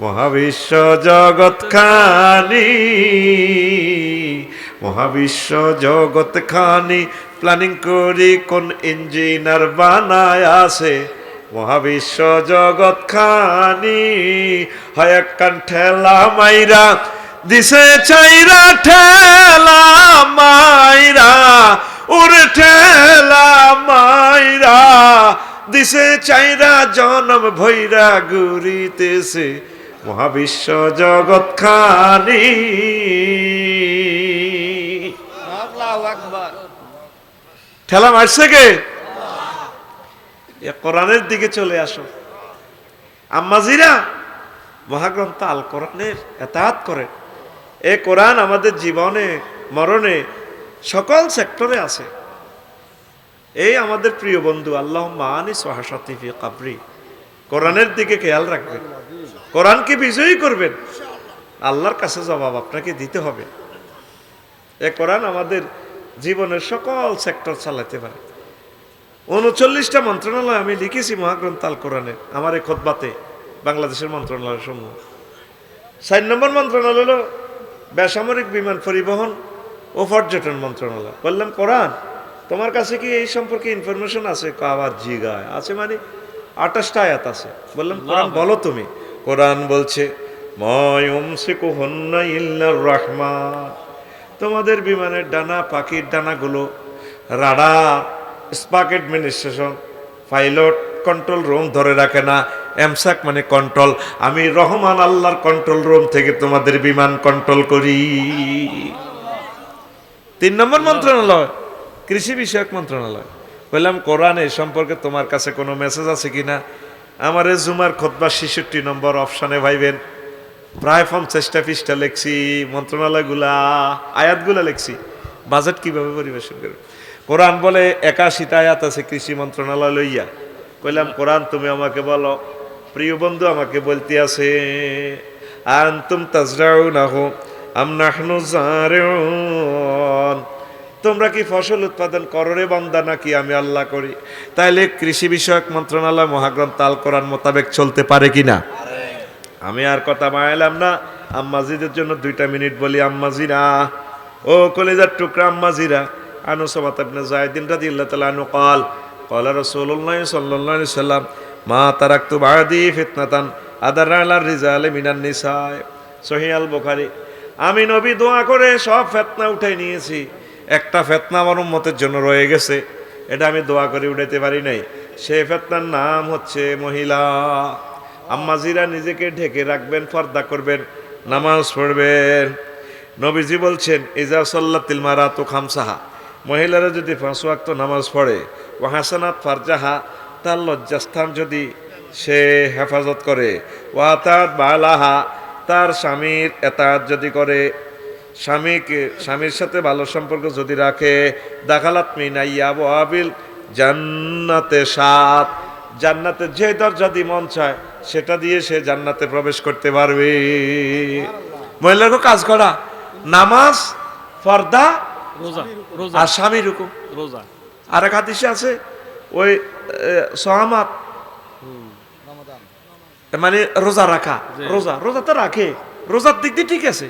মহাবিশ্ব জগৎ খানি, মহাবিশ্ব জগৎ খানি। প্ল্যানিং করি কোন ইঞ্জিনিয়ার বানায় আছে মহাবিশ্ব জগৎ খানি। হয় একখান ঠেলা মাইরা, দিছে চাইরা ঠেলা মাইরা, ওরে ঠেলা মাইরা, দিছে চাইরা জনম ভৈরা ঘুরিতেছে মহাবিশ্ব জগৎ খানি। আল্লাহু আকবার। ঠেলা মারছে কে? কোরআনের দিকে চলে আসো আম্মাজিরা, মহাগ্রন্থ আল কোরআনের এতাআত করে। এ কোরআন আমাদের জীবনে মরণে সকল সেক্টরে আছে। এই আমাদের প্রিয় বন্ধু আল্লাহুম্মা আনিস ওয়াহশাতি ফি কবরি, কোরআনের দিকে খেয়াল রাখবেন, কোরআনকে বিজয়ী করবেন। আল্লাহর কাছে জবাব আপনাকে দিতে হবে। এ কোরআন আমাদের জীবনের সকল সেক্টর চালাতে পারে। 39টা মন্ত্রণালয় আমি লিখেছি মহাগ্রন্থ আল কোরআনের আমার এই খুতবাতে, বাংলাদেশের মন্ত্রণালয় সমূহ। 4 নম্বর মন্ত্রণালয় হলো বেসামরিক বিমান পরিবহন ও পর্যটন মন্ত্রণালয়। বললাম কোরআন তোমার কাছে কি এই সম্পর্কে ইনফরমেশন আছে? আবার জিগায় আছে, মানে 28টা আয়াত আছে। বললাম কোরআন বলো তুমি। কোরআন বলছে মায়ুমসিকুহুন্না ইল্লার রাহমান, তোমাদের বিমানের ডানা, পাখির ডানাগুলো রাডার, স্পাক অ্যাডমিনিস্ট্রেশন, পাইলট কন্ট্রোল রুম ধরে রাখে না, এমসাক মানে কন্ট্রোল। আমি রহমান আল্লাহর কন্ট্রোল রুম থেকে তোমাদের বিমান কন্ট্রোল করি। 3 নম্বর মন্ত্রণালয় কৃষি বিষয়ক মন্ত্রণালয়। বললাম কোরআন এই সম্পর্কে তোমার কাছে কোনো মেসেজ আছে কিনা? আমার জুমার খুতবা 66 নম্বর অপশনে ভাইবেন, প্রায় 50টা পৃষ্ঠা লেখছি, মন্ত্রণালয়গুলা আয়াতগুলা লেখছি, বাজেট কিভাবে পরিবেশন করবে। কোরআন বলে 81টা আয়াত আছে কৃষি মন্ত্রণালয় লইয়া। কইলাম কোরআন তুমি আমাকে বলো। প্রিয় বন্ধু আমাকে বলতে আছে, আনতুম তাজরাউনাহু আম নাহনু জারিউন, তোমরা কি ফসল উৎপাদন করো রে বান্দা, নাকি আমি আল্লাহ করি? তাইলে কৃষি বিষয়ক মন্ত্রণালয় মহাগ্রন্থ আল কোরআন মোতাবেক চলতে পারে কিনা? আমি আর কথা বাড়াইলাম না, আম্মাজিদের জন্য 2টা মিনিট বলি। আম্মাজিরা, ও কলিজার টুকরা আম্মাজিরা, আনু সামাত ইবনে যায়েদিন রাদিয়াল্লাহু তাআলা আনহু قال قال রাসূলুল্লাহ সাল্লাল্লাহু আলাইহি সাল্লাম মা তারাকতু বাদি ফিতনাতান আদারা আলার রিজালি মিনান নিসা, সহিহ আল বুখারী। আমি নবী দোয়া করে সব ফিতনা উঠাই নিয়েছি, একটা ফিতনা আমার উম্মতের জন্য রয়ে গেছে, এটা আমি দোয়া করে উঠাইতে পারি নাই। সেই ফিতনার নাম হচ্ছে মহিলা। আম্মাজিরা নিজেকে ঢেকে রাখবেন, পর্দা করবেন, নামাজ পড়বেন। নবীজি বলছেন ইজা সাল্লাতিল মারাতু খামসাহা, মহিলারা যদি 5 ওয়াক্ত নামাজ পড়ে, ও হাসানাত ফারজাহা, তার লজ্জাস্থান যদি সে হেফাজত করে, ওয়াতাত বালাহা, তার স্বামীর এতাত যদি করে, স্বামীর সাথে ভালো সম্পর্ক যদি রাখে, দাখালাত মিনাইয়া ওয়াবিল জান্নাতে 7, জান্নাতে যে দরজা দিয়ে মন চায় সেটা দিয়ে সে জান্নাতে প্রবেশ করতে পারবে। মহিলারও কাজ করা, নামাজ, পর্দা, রোজা, রোজা, আর স্বামীর হুকুম। রোজা। আর এক হাদিসে আছে ওই সহামাত, মানে রোজা রাখা। রোজা তো রাখে, রোজার দিক দিয়ে ঠিক আছে,